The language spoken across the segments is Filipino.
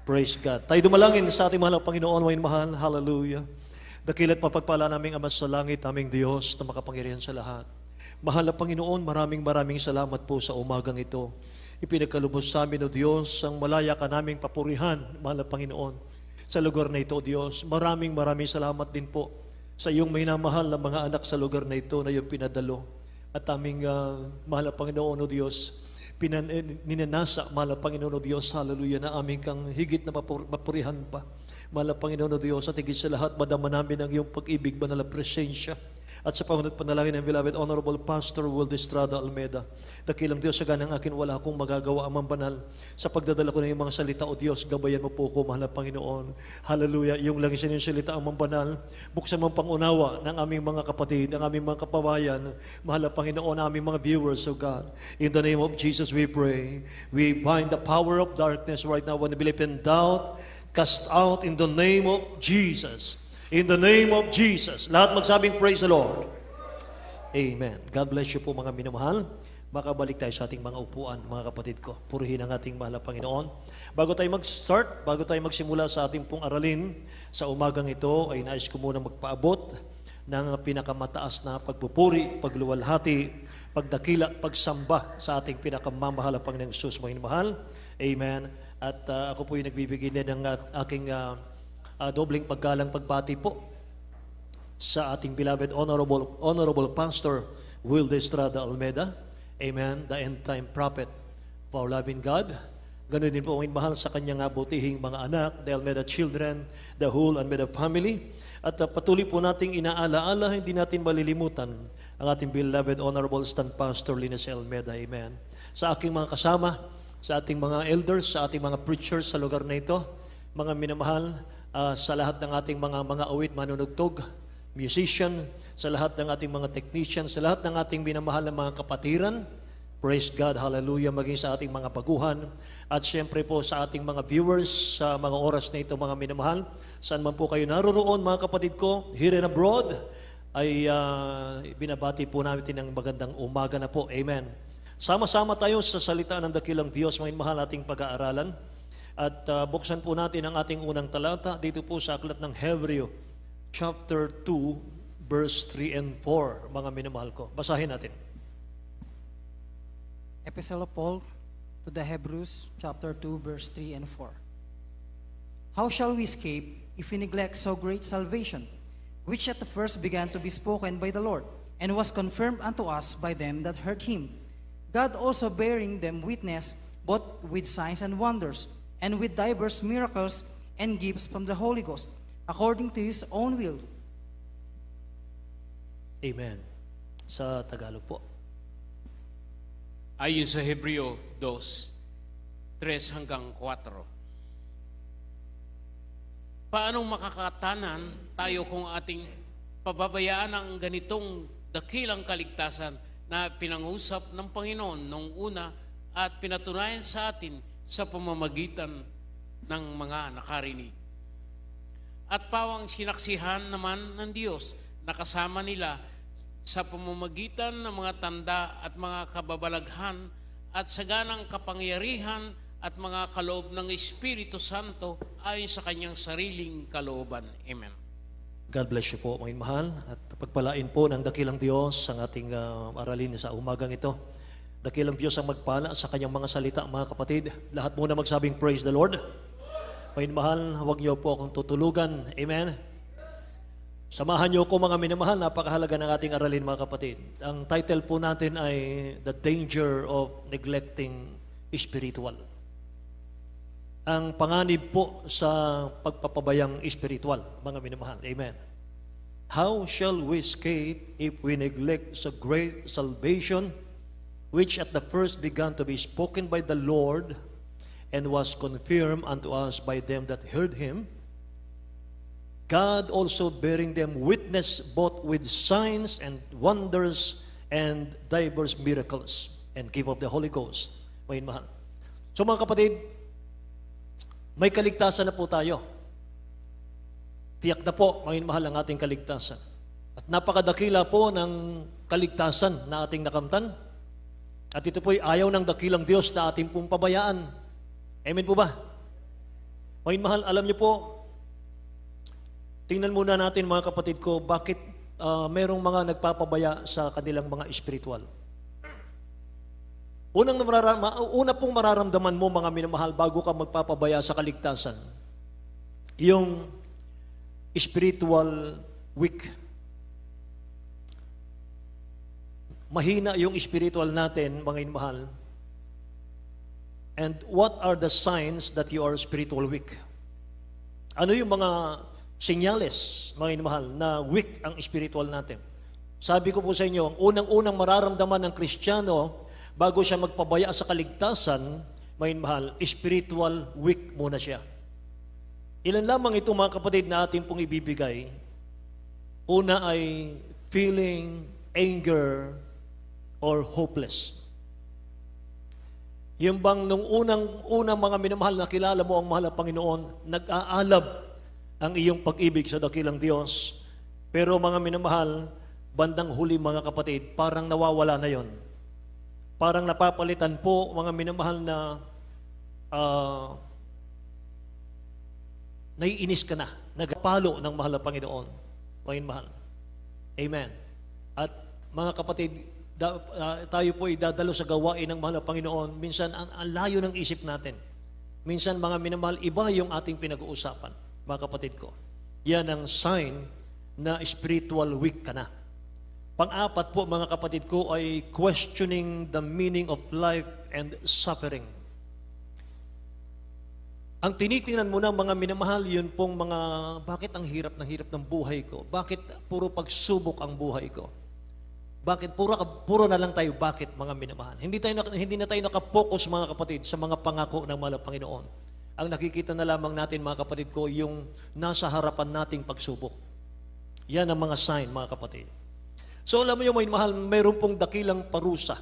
Praise God. Tayo dumalangin sa ating mahal na Panginoon, may mahal. Hallelujah. Dakila't mapagpala naming Ama sa langit, aming Diyos na makapangyarihan sa lahat. Mahal na Panginoon, maraming salamat po sa umagang ito. Ipinagkalubos sa amin, O Diyos, ang malaya ka naming papurihan, mahal na Panginoon, sa lugar na ito, O Diyos. Maraming salamat din po sa iyong minamahal na mga anak sa lugar na ito na iyong pinadalo. At aming mahal na Panginoon, O Diyos, ninanasa, mahal na Panginoon, O Diyos, hallelujah, na aming kang higit na mapurihan pa. Mahal na Panginoon, O Diyos, at higit sa lahat, madama namin ang iyong pag-ibig, banal na presensya. At sa pangunat panalangin ng beloved Honorable Pastor Will Estrada Almeda, dakilang Diyos, sa ganang akin wala akong magagawa, Amang Banal, sa pagdadala ko ng iyong mga salita, O Diyos, gabayan mo po ko, mahal na Panginoon. Hallelujah, yung langis ng salita, Amang Banal, buksan mo ang pangunawa ng aming mga kapatid, ng aming mga kapabayan, mahal na Panginoon, aming mga viewers, O God. In the name of Jesus we pray. We bind the power of darkness right now when we believe in doubt, cast out in the name of Jesus. In the name of Jesus. Lahat magsabing praise the Lord. Amen. God bless you po mga minamahal. Makabalik tayo sa ating mga upuan, mga kapatid ko. Purihin ang ating mahal na Panginoon. Bago tayo mag-start, bago tayo magsimula sa ating pong aralin, sa umagang ito ay nais ko muna magpaabot ng pinakamataas na pagpupuri, pagluwalhati, pagdakila, pagsamba sa ating pinakamamahal na Panginoong Jesus, mga minamahal. Amen. At ako po yung nagbibigay din ng aking dobling paggalang pagpati po sa ating beloved Honorable Pastor Will Estrada Almeda. Amen. The end time prophet of our loving God. Ganoon din po ang mahal sa kanyang butihing mga anak, the Almeda children, the whole Almeda family. At patuloy po nating inaalaala, hindi natin malilimutan ang ating beloved Honorable Stand Pastor Linus Almeda. Amen. Sa aking mga kasama, sa ating mga elders, sa ating mga preachers sa lugar na ito, mga minamahal, sa lahat ng ating mga awit, manunugtog, musician, sa lahat ng ating mga technicians, sa lahat ng ating minamahal na mga kapatiran, praise God, hallelujah, maging sa ating mga baguhan, at siyempre po sa ating mga viewers sa mga oras na ito, mga minamahal, saan man po kayo naroroon, mga kapatid ko, here and abroad, ay binabati po natin ng magandang umaga na po. Amen. Sama-sama tayo sa salita ng dakilang Diyos, mga minamahal ating pag-aaralan. At buksan po natin ang ating unang talata dito po sa aklat ng Hebreo, chapter 2, verse 3 and 4, mga minamahal ko. Basahin natin. Epistle of Paul to the Hebrews, chapter 2, verse 3 and 4. How shall we escape if we neglect so great salvation, which at the first began to be spoken by the Lord, and was confirmed unto us by them that heard him, God also bearing them witness, both with signs and wonders, and with diverse miracles and gifts from the Holy Ghost, according to His own will. Amen. Sa Tagalog po. Ayon sa Hebreo 2:3 hanggang 4. Paanong makakatanan tayo kung ating pababayaan ang ganitong dakilang kaligtasan na pinangusap ng Panginoon noong una at pinatunayan sa atin sa pamamagitan ng mga nakarinig. At pawang sinaksihan naman ng Diyos na kasama nila sa pamamagitan ng mga tanda at mga kababalaghan at saganang kapangyarihan at mga kaloob ng Espiritu Santo ayon sa kanyang sariling kalooban. Amen. God bless you po, mga mahal, at pagpalain po ng dakilang Diyos ang ating aralin sa umagang ito. Dakilang Diyos ang magpala sa kanyang mga salita, mga kapatid. Lahat muna magsabing praise the Lord. Mga mahal, huwag niyo po akong tutulugan. Amen. Samahan niyo ko, mga minamahal, napakahalaga ng ating aralin, mga kapatid. Ang title po natin ay The Danger of Neglecting Spiritual. Ang panganib po sa pagpapabayang spiritual, mga minamahal. Amen. How shall we escape if we neglect so great salvation, which at the first began to be spoken by the Lord, and was confirmed unto us by them that heard him, God also bearing them witness both with signs and wonders and diverse miracles, and give of the Holy Ghost. May mahal. So mga kapatid, may kaligtasan na po tayo. Tiyak na po, may mahal ang ating kaligtasan. At napakadakila po ng kaligtasan na ating nakamtan. At ito po'y ayaw ng dakilang Diyos na ating pong pabayaan. Amen po ba? Mga mahal, alam niyo po, tingnan muna natin mga kapatid ko, bakit merong mga nagpapabaya sa kanilang mga spiritual. Una pong mararamdaman mo mga minamahal bago ka magpapabaya sa kaligtasan, yung spiritual weak. Mahina yung spiritual natin, mga minamahal. And what are the signs that you are spiritual weak? Ano yung mga senyales, mga minamahal, na weak ang spiritual natin? Sabi ko po sa inyo, ang unang-unang mararamdaman ng Kristiyano bago siya magpabaya sa kaligtasan, mga minamahal, spiritual weak muna siya. Ilan lamang ito mga kapatid na ating pong ibibigay. Una ay feeling anger or hopeless. Yung bang nung unang mga minamahal na kilala mo ang mahal na Panginoon, nag-aalab ang iyong pag-ibig sa dakilang Diyos. Pero mga minamahal, bandang huli mga kapatid, parang nawawala na yon. Parang napapalitan po mga minamahal na naiinis ka na, nagpalo ng mahal na Panginoon. Mga minamahal. Amen. At mga kapatid, tayo po ay dadalo sa gawain ng mahal na Panginoon. Minsan, ang layo ng isip natin. Minsan, mga minamahal, iba yung ating pinag-uusapan, mga kapatid ko. Yan ang sign na spiritual weak ka na. Pang-apat po, mga kapatid ko, ay questioning the meaning of life and suffering. Ang tinitingnan mo na, mga minamahal, yun pong mga, bakit ang hirap ng buhay ko? Bakit puro pagsubok ang buhay ko? Bakit puro na lang tayo bakit mga minamahal? Hindi na tayo nakapokus mga kapatid sa mga pangako ng mahal na Panginoon. Ang nakikita na lamang natin mga kapatid ko yung nasa harapan nating pagsubok. Yan ang mga sign mga kapatid. So alam mo yung mga mahal, mayroon pong dakilang parusa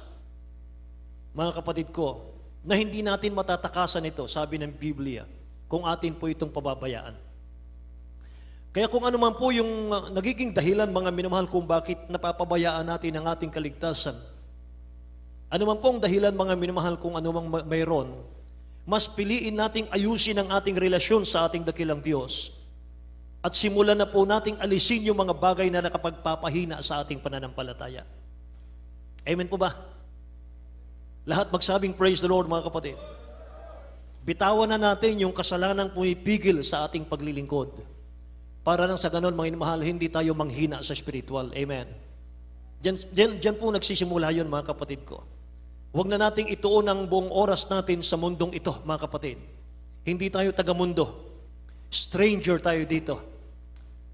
mga kapatid ko na hindi natin matatakasan ito, sabi ng Biblia, kung atin po itong pababayaan. Kaya kung ano man po yung nagiging dahilan mga minamahal kung bakit napapabayaan natin ang ating kaligtasan, ano man pong dahilan mga minamahal kung ano mang mayroon, mas piliin nating ayusin ang ating relasyon sa ating dakilang Diyos at simulan na po nating alisin yung mga bagay na nakapagpapahina sa ating pananampalataya. Amen po ba? Lahat magsabing praise the Lord mga kapatid. Bitawan na natin yung kasalanang pumipigil sa ating paglilingkod. Para lang sa ganon, mga inamahal, hindi tayo manghina sa spiritual. Amen. Diyan po nagsisimula yun, mga kapatid ko. Huwag na nating ituon ang buong oras natin sa mundong ito, mga kapatid. Hindi tayo taga-mundo. Stranger tayo dito.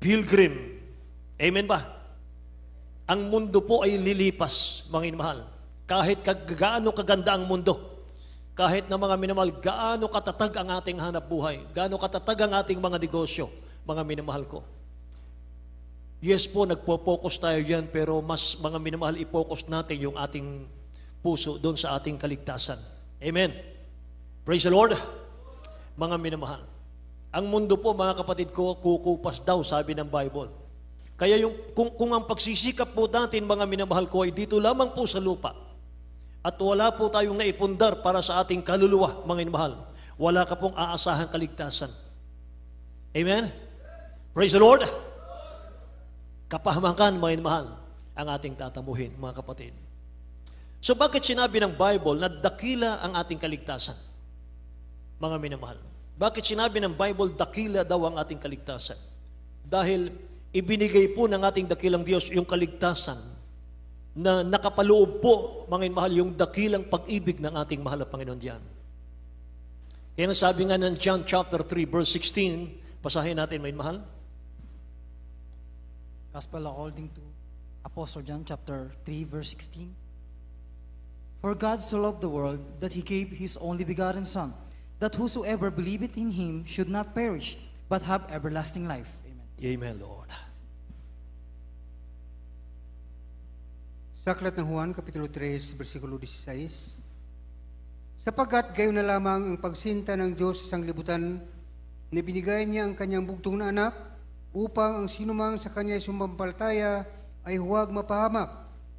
Pilgrim. Amen ba? Ang mundo po ay lilipas, mga inamahal. Kahit gaano kaganda ang mundo, kahit na mga minamahal, gaano katatag ang ating hanap buhay, gaano katatag ang ating mga negosyo, mga minamahal ko. Yes po, nagpo-focus tayo yan, pero mas mga minamahal, i-focus natin yung ating puso doon sa ating kaligtasan. Amen. Praise the Lord. Mga minamahal. Ang mundo po, mga kapatid ko, kukupas daw, sabi ng Bible. Kaya kung ang pagsisikap po natin, mga minamahal ko, ay dito lamang po sa lupa, at wala po tayong naipundar para sa ating kaluluwa, mga minamahal, wala ka pong aasahang kaligtasan. Amen? Praise the Lord. Kapahamakan, mga minamahal, ang ating tatamuhin, mga kapatid. So bakit sinabi ng Bible na dakila ang ating kaligtasan? Mga minamahal. Bakit sinabi ng Bible dakila daw ang ating kaligtasan? Dahil ibinigay po ng ating dakilang Diyos yung kaligtasan na nakapaloob po, mga minamahal, yung dakilang pag-ibig ng ating mahal na Panginoon diyan. Kaya sabi nga ng John chapter 3 verse 16, basahin natin, mga minamahal. Gospel according to Apostle John chapter 3 verse 16. For God so loved the world that He gave His only begotten Son, that whosoever believeth in Him should not perish, but have everlasting life. Amen. Amen, Lord. Sa aklat ng Juan, Kapitulo 3, versikulo 16, sapagkat gayon na lamang ang pagsinta ng Diyos sa sanglibutan, na binigay niya ang kanyang bugtong na anak, upang ang sinumang sa kanya sumampalataya ay huwag mapahamak,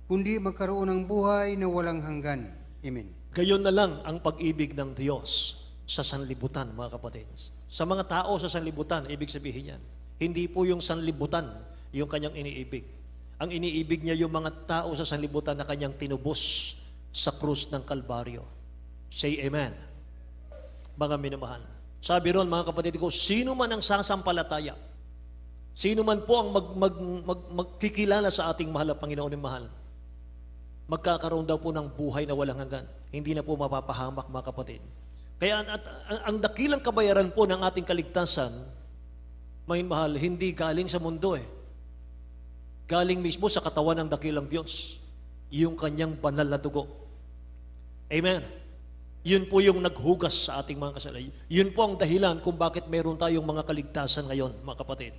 kundi magkaroon ng buhay na walang hanggan. Amen. Gayon na lang ang pag-ibig ng Diyos. sa sanlibutan, mga kapatid. Sa mga tao sa sanlibutan, ibig sabihin yan. Hindi po yung sanlibutan yung kanyang iniibig. Ang iniibig niya yung mga tao sa sanlibutan na kanyang tinubos sa krus ng Kalbaryo. Say amen. Mga minamahal. Sabi ron, mga kapatid ko, sino man ang sasampalataya, sino man po ang magkikilala sa ating mahal na Panginoon ng mahal, magkakaroon daw po ng buhay na walang hanggan. Hindi na po mapapahamak, mga kapatid. Kaya ang dakilang kabayaran po ng ating kaligtasan, mga mahal, hindi galing sa mundo Galing mismo sa katawan ng dakilang Diyos, yung kanyang banal na dugo. Amen. Yun po yung naghugas sa ating mga kasalanan. Yun po ang dahilan kung bakit mayroon tayong mga kaligtasan ngayon, mga kapatid.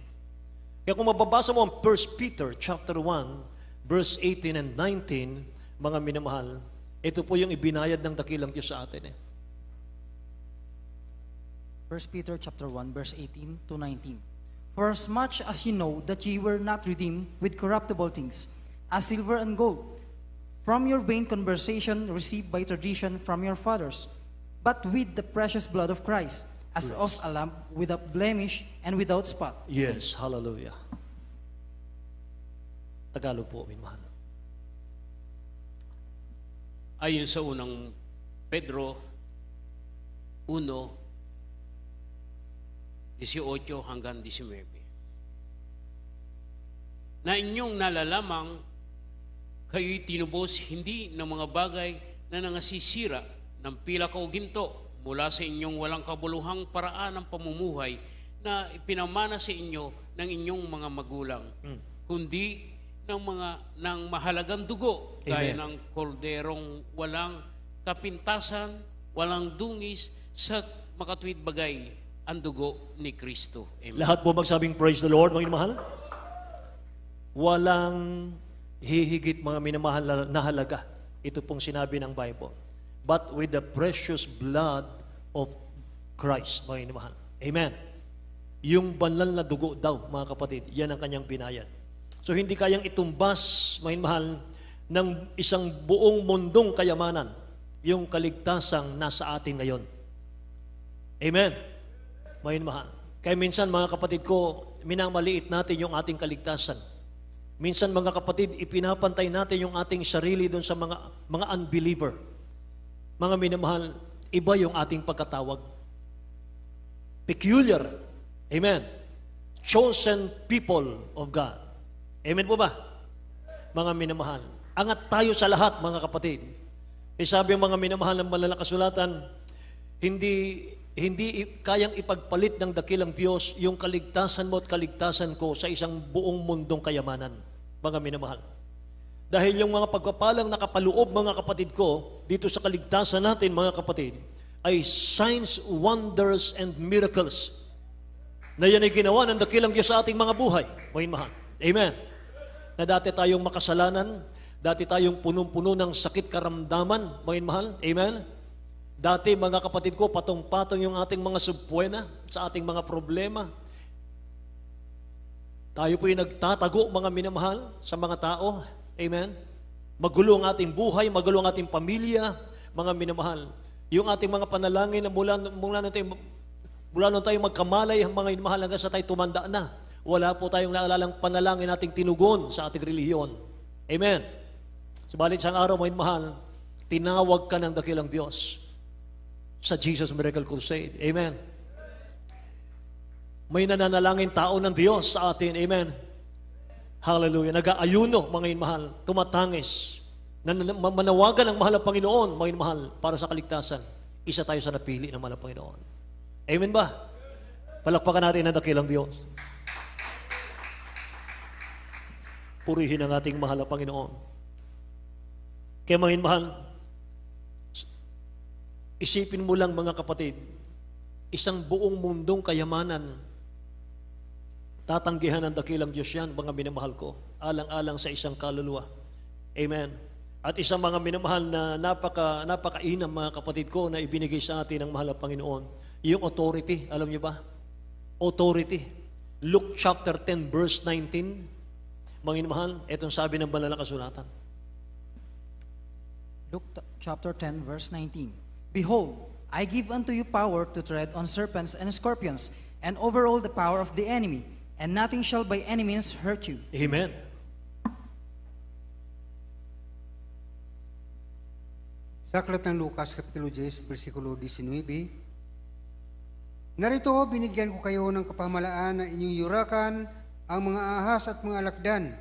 Kaya kung mababasa mo ang 1 Peter chapter 1, verse 18 and 19, mga minamahal, ito po yung ibinayad ng dakilang Diyos sa atin. 1 Peter chapter 1, verse 18 to 19. For as much as ye know that ye were not redeemed with corruptible things, as silver and gold, from your vain conversation received by tradition from your fathers, but with the precious blood of Christ, as of a lamb without blemish and without spot. Yes, hallelujah. Tagalog po, minamahal. Ayon sa unang Pedro 1, 18 hanggang 19. Na inyong nalalamang kayo'y tinubos hindi ng mga bagay na nangasisira ng pilak o ginto mula sa inyong walang kabuluhang paraan ng pamumuhay na ipinamana sa inyo ng inyong mga magulang, kundi ng mahalagang dugo, gaya ng kolderong walang kapintasan, walang dungis, sa makatuwid bagay, ang dugo ni Kristo. Amen. Lahat po magsabing praise the Lord, mga minamahal. Walang hihigit, mga minamahal, na halaga. Ito pong sinabi ng Bible. But with the precious blood of Christ, mga minamahal. Amen. Yung banal na dugo daw, mga kapatid, yan ang kanyang binayad. So hindi kayang itumbas, mga minamahal, ng isang buong mundong kayamanan, yung kaligtasang nasa atin ngayon. Amen. Mga mahal. Kaya minsan, mga kapatid ko, minamaliit natin yung ating kaligtasan. Minsan, mga kapatid, ipinapantay natin yung ating sarili doon sa mga unbeliever. Mga minamahal, iba yung ating pagkatawag. Peculiar. Amen. Chosen people of God. Amen po ba? Mga minamahal. Angat tayo sa lahat, mga kapatid. Sabi ang mga minamahal ng banal na kasulatan, hindi kayang ipagpalit ng dakilang Diyos yung kaligtasan mo at kaligtasan ko sa isang buong mundong kayamanan, mga minamahal. Dahil yung mga pagpapalang nakapaloob, mga kapatid ko, dito sa kaligtasan natin, mga kapatid, ay signs, wonders, and miracles na yan ay ginawa ng dakilang Diyos sa ating mga buhay, mga minamahal. Amen. Na dati tayong makasalanan, dati tayong punong-puno ng sakit karamdaman, mga minamahal. Amen. Dati, mga kapatid ko, patong-patong yung ating mga subpuena sa ating mga problema. Tayo po yung nagtatago, mga minamahal, sa mga tao. Amen? Magulo ang ating buhay, magulo ang ating pamilya, mga minamahal. Yung ating mga panalangin na mula nung tayo magkamalay, mga minamahal, hanggang sa tayo tumanda na. Wala po tayong naalalang panalangin nating tinugon sa ating relihiyon. Amen? Subalit sa araw, mga minamahal, tinawag ka ng dakilang Diyos sa Jesus Miracle Crusade. Amen. May nananalangin tao ng Diyos sa atin. Amen. Hallelujah. Nag-aayuno, mga mahal, tumatangis. Manawagan ng mahal na Panginoon, mga mahal, para sa kaligtasan. Isa tayo sa napili ng mahal na Panginoon. Amen ba? Palakpakan natin ang dakilang Diyos. Purihin ang ating mahal na Panginoon. Kaya mga mahal, isipin mo lang, mga kapatid, isang buong mundong kayamanan, tatanggihan ng dakilang Diyos yan, mga minamahal ko, alang-alang sa isang kaluluwa. Amen. At isang mga minamahal na napakainam, mga kapatid ko, na ibinigay sa atin ng mahal na Panginoon, yung authority, alam niyo ba? Authority. Luke chapter 10, verse 19, mga minamahal, itong sabi ng banal na kasulatan. Luke chapter 10, verse 19. Behold, I give unto you power to tread on serpents and scorpions, and over all the power of the enemy, and nothing shall by any means hurt you. Amen. Sa aklat ng Lucas, Kapitulo 10, versikulo 19, narito, binigyan ko kayo ng kapamalaan na inyong yurakan ang mga ahas at mga alakdan,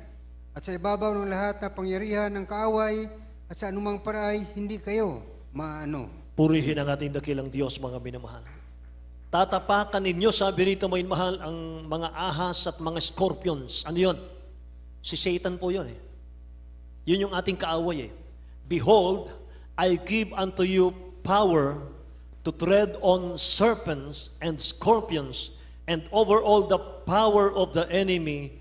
at sa ibabaw ng lahat na pangyarihan ng kaaway, at sa anumang paraay, hindi kayo maano. Purihin ang ating dakilang Diyos, mga minamahal. Tatapakan ninyo, sabi rito, mga mahal, ang mga ahas at mga scorpions. Ano yun? Si Satan po yun eh. Yun yung ating kaaway eh. Behold, I give unto you power to tread on serpents and scorpions and over all the power of the enemy.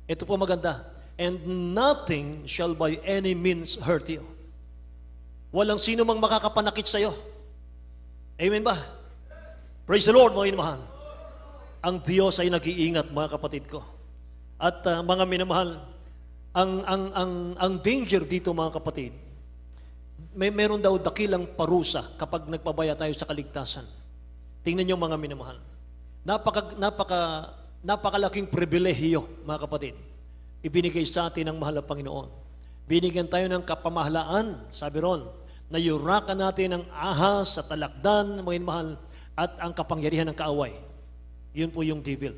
Ito po maganda. And nothing shall by any means hurt you. Walang sino mang makakapanakit sa iyo. Amen ba? Praise the Lord, mga minamahal. Ang Diyos ay nag-iingat, mga kapatid ko. At mga minamahal, ang danger dito, mga kapatid, meron daw dakilang parusa kapag nagpabaya tayo sa kaligtasan. Tingnan niyo, mga minamahal. Napakalaking pribilehiyo, mga kapatid, ibinigay sa atin ng mahal na Panginoon. Binigyan tayo ng kapamahalaan, sabi ron, na yurakan natin ang ahas at alakdan, mga minamahal, at ang kapangyarihan ng kaaway. Yun po yung devil.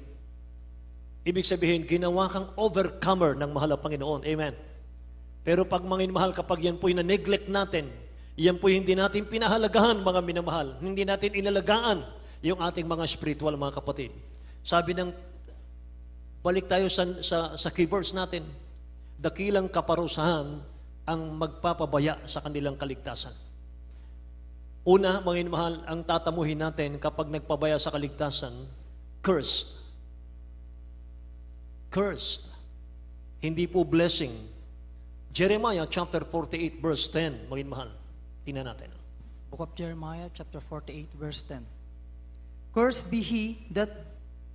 Ibig sabihin, ginawa kang overcomer ng mahal na Panginoon. Amen. Pero pag mga minamahal, kapag yan po'y na-neglect natin, yan po'y hindi natin pinahalagahan, mga minamahal, hindi natin inalagaan yung ating mga spiritual, mga kapatid. Sabi ng, balik tayo sa key verse natin, dakilang kaparusahan ang magpapabaya sa kanilang kaligtasan. Una, mga minamahal, ang tatamuhin natin kapag nagpabaya sa kaligtasan, cursed. Cursed. Hindi po blessing. Jeremiah chapter 48 verse 10, mga minamahal. Tingnan natin. Book of Jeremiah, chapter 48, verse 10. Cursed be he that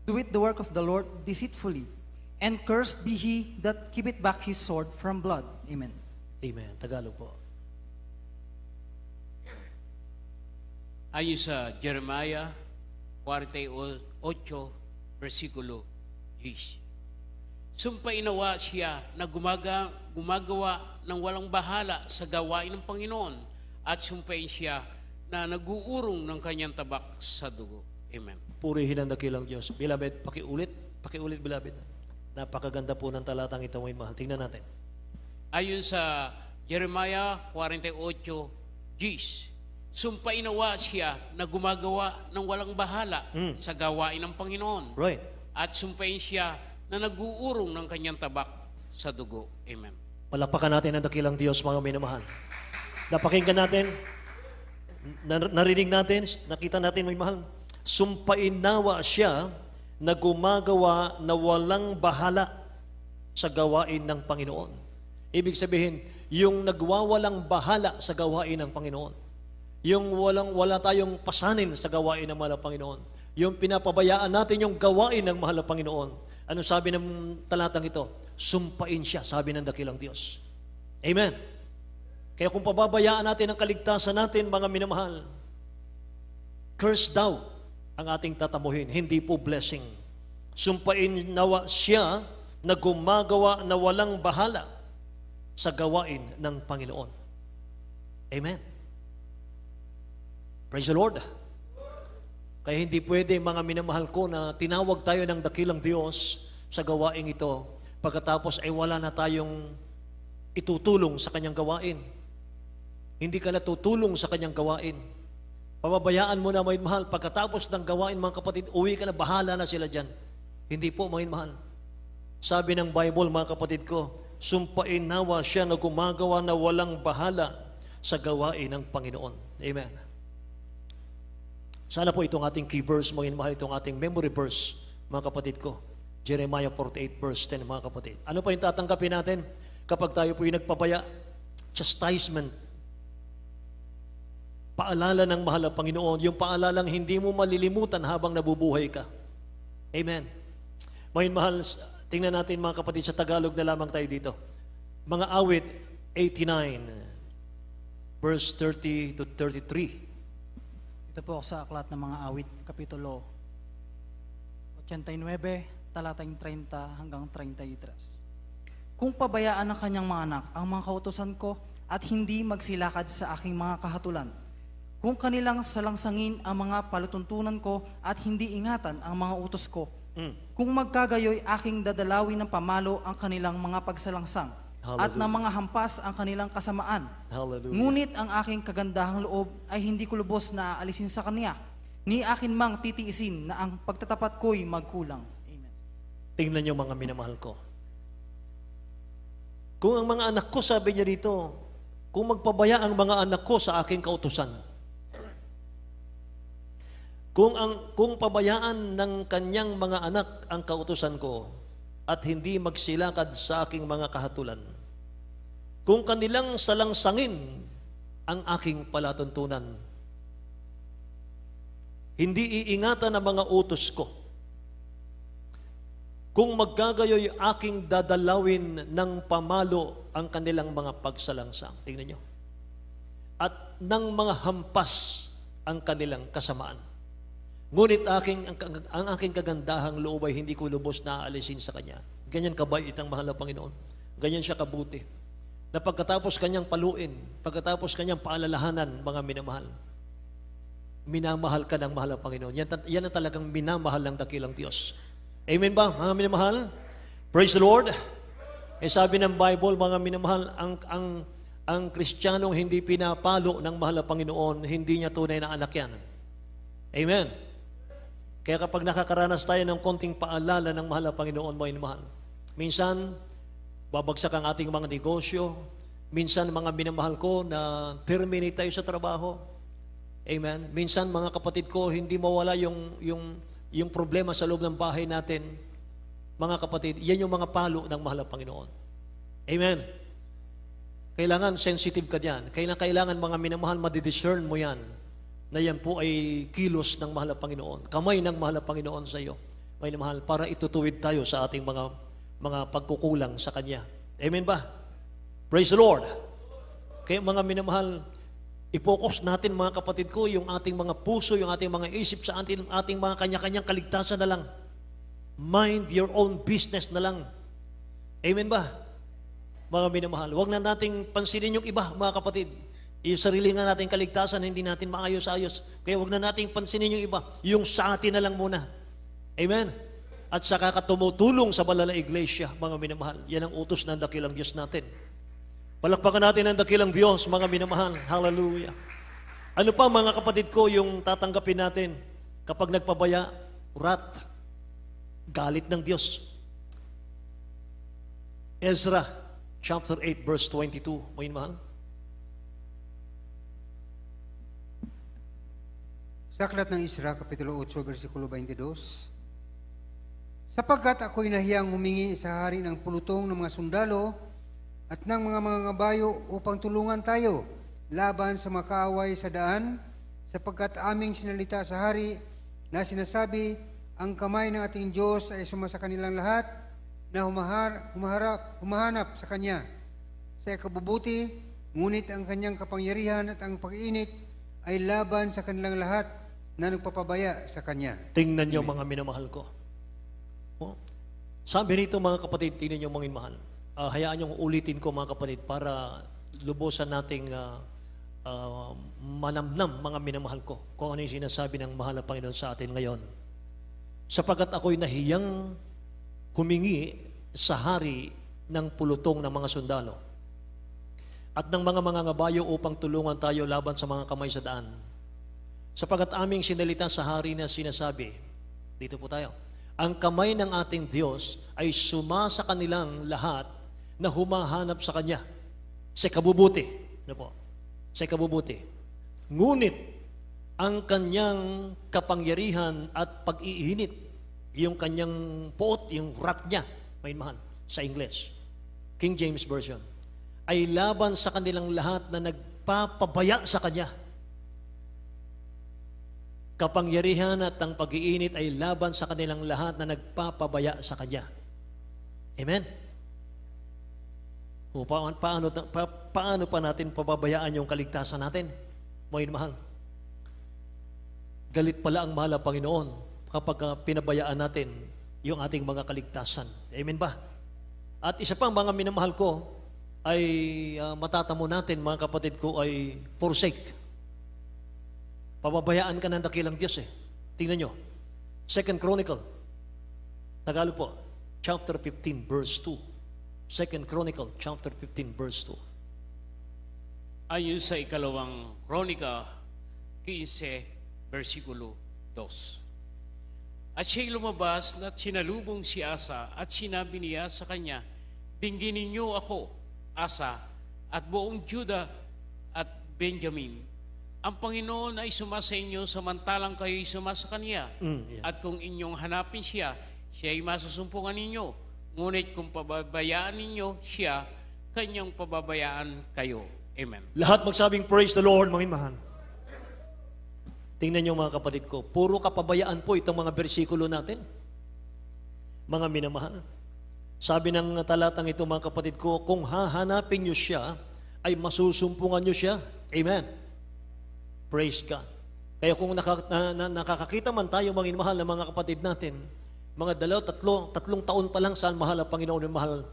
doeth the work of the Lord deceitfully, and cursed be he that keepeth back his sword from blood. Amen. Amen. Tagalog po. Ayon sa Jeremiah 48, versikulo 10. Sumpainawa siya na gumagawa ng walang bahala sa gawain ng Panginoon, at sumpain siya na naguurong ng kanyang tabak sa dugo. Amen. Purihin ang dakilang Diyos. Beloved, pakiulit, beloved. Napakaganda po ng talatang ito, mga mahal. Tingnan natin. Ayon sa Jeremiah 48, 10, sumpainawa siya na gumagawa ng walang bahala sa gawain ng Panginoon. Right. At sumpain siya na naguurong ng kanyang tabak sa dugo. Amen. Palapakan natin ang dakilang Diyos, mga minamahal. Napakinggan natin, narinig natin, nakita natin, mga mahal. Sumpainawa siya na gumagawa na walang bahala sa gawain ng Panginoon. Ibig sabihin, yung nagwawalang bahala sa gawain ng Panginoon. Yung wala tayong pasanin sa gawain ng mahal na Panginoon. Yung pinapabayaan natin yung gawain ng mahal na Panginoon. Ano sabi ng talatang ito? Sumpain siya, sabi ng dakilang Diyos. Amen. Kaya kung pababayaan natin ang kaligtasan natin, mga minamahal, curse daw ang ating tatamuhin, hindi po blessing. Sumpain nawa siya na gumagawa na walang bahala sa gawain ng Panginoon. Amen. Praise the Lord. Kaya hindi pwede, mga minamahal ko, na tinawag tayo ng dakilang Diyos sa gawain ito, pagkatapos ay wala na tayong itutulong sa kanyang gawain. Hindi ka na tutulong sa kanyang gawain. Pababayaan mo na, mga mahal, pagkatapos ng gawain, mga kapatid, uwi ka na, bahala na sila dyan. Hindi po, mga mahal. Sabi ng Bible, mga kapatid ko, sumpain nawa siya na gumagawa na walang bahala sa gawain ng Panginoon. Amen. Sana po itong ating key verse, mga mahal, itong ating memory verse, mga kapatid ko. Jeremiah 48 verse 10, mga kapatid. Ano pa yung tatanggapin natin kapag tayo po yung nagpabaya? Chastisement. Paalala ng mahal na Panginoon, yung paalalang hindi mo malilimutan habang nabubuhay ka. Amen. Mga mahal, tingnan natin, mga kapatid, sa Tagalog na lamang tayo dito. Mga awit 89, verse 30 to 33. Ito Ito po sa Aklat ng Mga Awit, Kapitulo 89, talatang 30 hanggang 33. Kung pabayaan ng kanyang mga anak ang mga kautusan ko at hindi magsilakad sa aking mga kahatulan, kung kanilang salangsangin ang mga palutuntunan ko at hindi ingatan ang mga utos ko, kung magkagayoy aking dadalawin ng pamalo ang kanilang mga pagsalangsang at ng mga hampas ang kanilang kasamaan. Hallelujah. Ngunit ang aking kagandahang loob ay hindi ko lubos na aalisin sa kanya, ni akin mang titiisin na ang pagtatapat ko'y magkulang. Amen. Tingnan niyo mga minamahal ko. Kung ang mga anak ko, sabi niya dito, kung magpabaya ang mga anak ko sa aking kautusan, kung pabayaan ng kanyang mga anak ang kautusan ko at hindi magsilakad sa aking mga kahatulan, kung kanilang salangsangin ang aking palatuntunan, hindi iingatan ang mga utos ko, kung magkagayoy aking dadalawin ng pamalo ang kanilang mga pagsalangsang, tingnan nyo, at ng mga hampas ang kanilang kasamaan. Ngunit ang aking kagandahang loob ay hindi ko lubos na aalisin sa Kanya. Ganyan kabait ang mahal na Panginoon. Ganyan siya kabuti. Na pagkatapos Kanyang paluin, pagkatapos Kanyang paalalahanan, mga minamahal, minamahal ka ng mahal na Panginoon. Yan ang talagang minamahal ng dakilang Diyos. Amen ba, mga minamahal? Praise the Lord. Sabi ng Bible, mga minamahal, ang Kristiyanong hindi pinapalo ng mahal na Panginoon, hindi niya tunay na anak yan. Amen. Kaya kapag nakakaranas tayo ng konting paalala ng mahal na Panginoon, mga minamahal, minsan, babagsak ang ating mga negosyo, minsan, mga minamahal ko, na terminate tayo sa trabaho. Amen. Minsan, mga kapatid ko, hindi mawala yung problema sa loob ng bahay natin. Mga kapatid, yan yung mga palo ng mahal na Panginoon. Amen. Kailangan sensitive ka dyan. Kailangan mga minamahal, madidiscern mo yan, na yan po ay kilos ng mahal na Panginoon, kamay ng mahal na Panginoon sa iyo, may mahal, para itutuwid tayo sa ating mga pagkukulang sa Kanya. Amen ba? Praise the Lord. Kaya mga minamahal, i-focus natin mga kapatid ko, yung ating mga puso, yung ating mga isip sa ating mga kanya-kanyang kaligtasan na lang. Mind your own business na lang. Amen ba? Mga minamahal, huwag na nating pansinin yung iba, mga kapatid. Yung sarili nga nating kaligtasan, hindi natin maayos-ayos. Kaya huwag na nating pansinin yung iba. Yung sa atin na lang muna. Amen? At saka tumutulong sa banal na iglesia, mga minamahal. Yan ang utos ng dakilang Diyos natin. Palakpakan natin ang dakilang Diyos, mga minamahal. Hallelujah. Ano pa, mga kapatid ko, yung tatanggapin natin kapag nagpabaya? Wrath. Galit ng Diyos. Ezra, chapter 8, verse 22, mga minamahal. Sa Aklat ng Isra, Kapitulo 8, versikulo 22, sapagkat ako'y nahiyang humingi sa hari ng pulutong ng mga sundalo at ng mga ngabayo upang tulungan tayo laban sa makaaway sa daan, sapagkat aming sinalita sa hari na sinasabi, ang kamay ng ating Diyos ay sumasa kanilang lahat na humahanap sa Kanya. Sa ikabubuti, ngunit ang Kanyang kapangyarihan at ang pag-iinit ay laban sa kanilang lahat na nagpapabaya sa Kanya. Tingnan niyo mga minamahal ko. Oh. Sabi nito mga kapatid, tingnan niyo mga minamahal. Hayaan niyo ulitin ko mga kapatid para lubusan nating manamnam mga minamahal ko kung ano yung sinasabi ng mahal na Panginoon sa atin ngayon. Sapagkat ako'y nahiyang humingi sa hari ng pulutong ng mga sundalo at ng mga ngabayo upang tulungan tayo laban sa mga kamay sa daan. Sapagkat aming sinalita sa hari na sinasabi, dito po tayo, ang kamay ng ating Diyos ay sumasa kanilang lahat na humahanap sa Kanya sa kabubuti. Ano po? Sa kabubuti. Ngunit ang Kanyang kapangyarihan at pag-iinit, yung Kanyang poot, yung wrath niya, may mahal, sa English, King James Version, ay laban sa kanilang lahat na nagpapabaya sa Kanya. Kapangyarihan at ang pag-iinit ay laban sa kanilang lahat na nagpapabaya sa Kanya. Amen? O, paano pa natin pababayaan yung kaligtasan natin? Mga mahal. galit pala ang mahal na Panginoon kapag pinabayaan natin yung ating mga kaligtasan. Amen ba? At isa pang mga minamahal ko ay matatamo natin, mga kapatid ko, ay forsake. Pababayaan ka ng dakilang Diyos eh. Tingnan nyo. 2 Chronicle, Tagalog po, chapter 15, verse 2. 2 Chronicle, chapter 15, verse 2. Ayon sa ikalawang Kronika 15, versikulo 2. At siya'y lumabas at sinalubong si Asa at sinabi niya sa kanya, dingginin niyo ako, Asa, at buong Juda at Benjamin. Ang Panginoon ay sumasa inyo samantalang kayo'y sumasa Kanya. Yeah. At kung inyong hanapin siya, siya ay masusumpungan ninyo. Ngunit kung pababayaan ninyo siya, kanyang pababayaan kayo. Amen. Lahat magsabing praise the Lord, mga mahal. Tingnan niyo mga kapatid ko, puro kapabayaan po itong mga bersikulo natin. Mga minamahal. Sabi ng talatang ito mga kapatid ko, kung hahanapin niyo siya, ay masusumpungan niyo siya. Amen. Praise God. Kaya kung nakakakita man tayo mga mahal na mga kapatid natin, mga tatlong taon pa lang sa mahal na Panginoon ng mahal,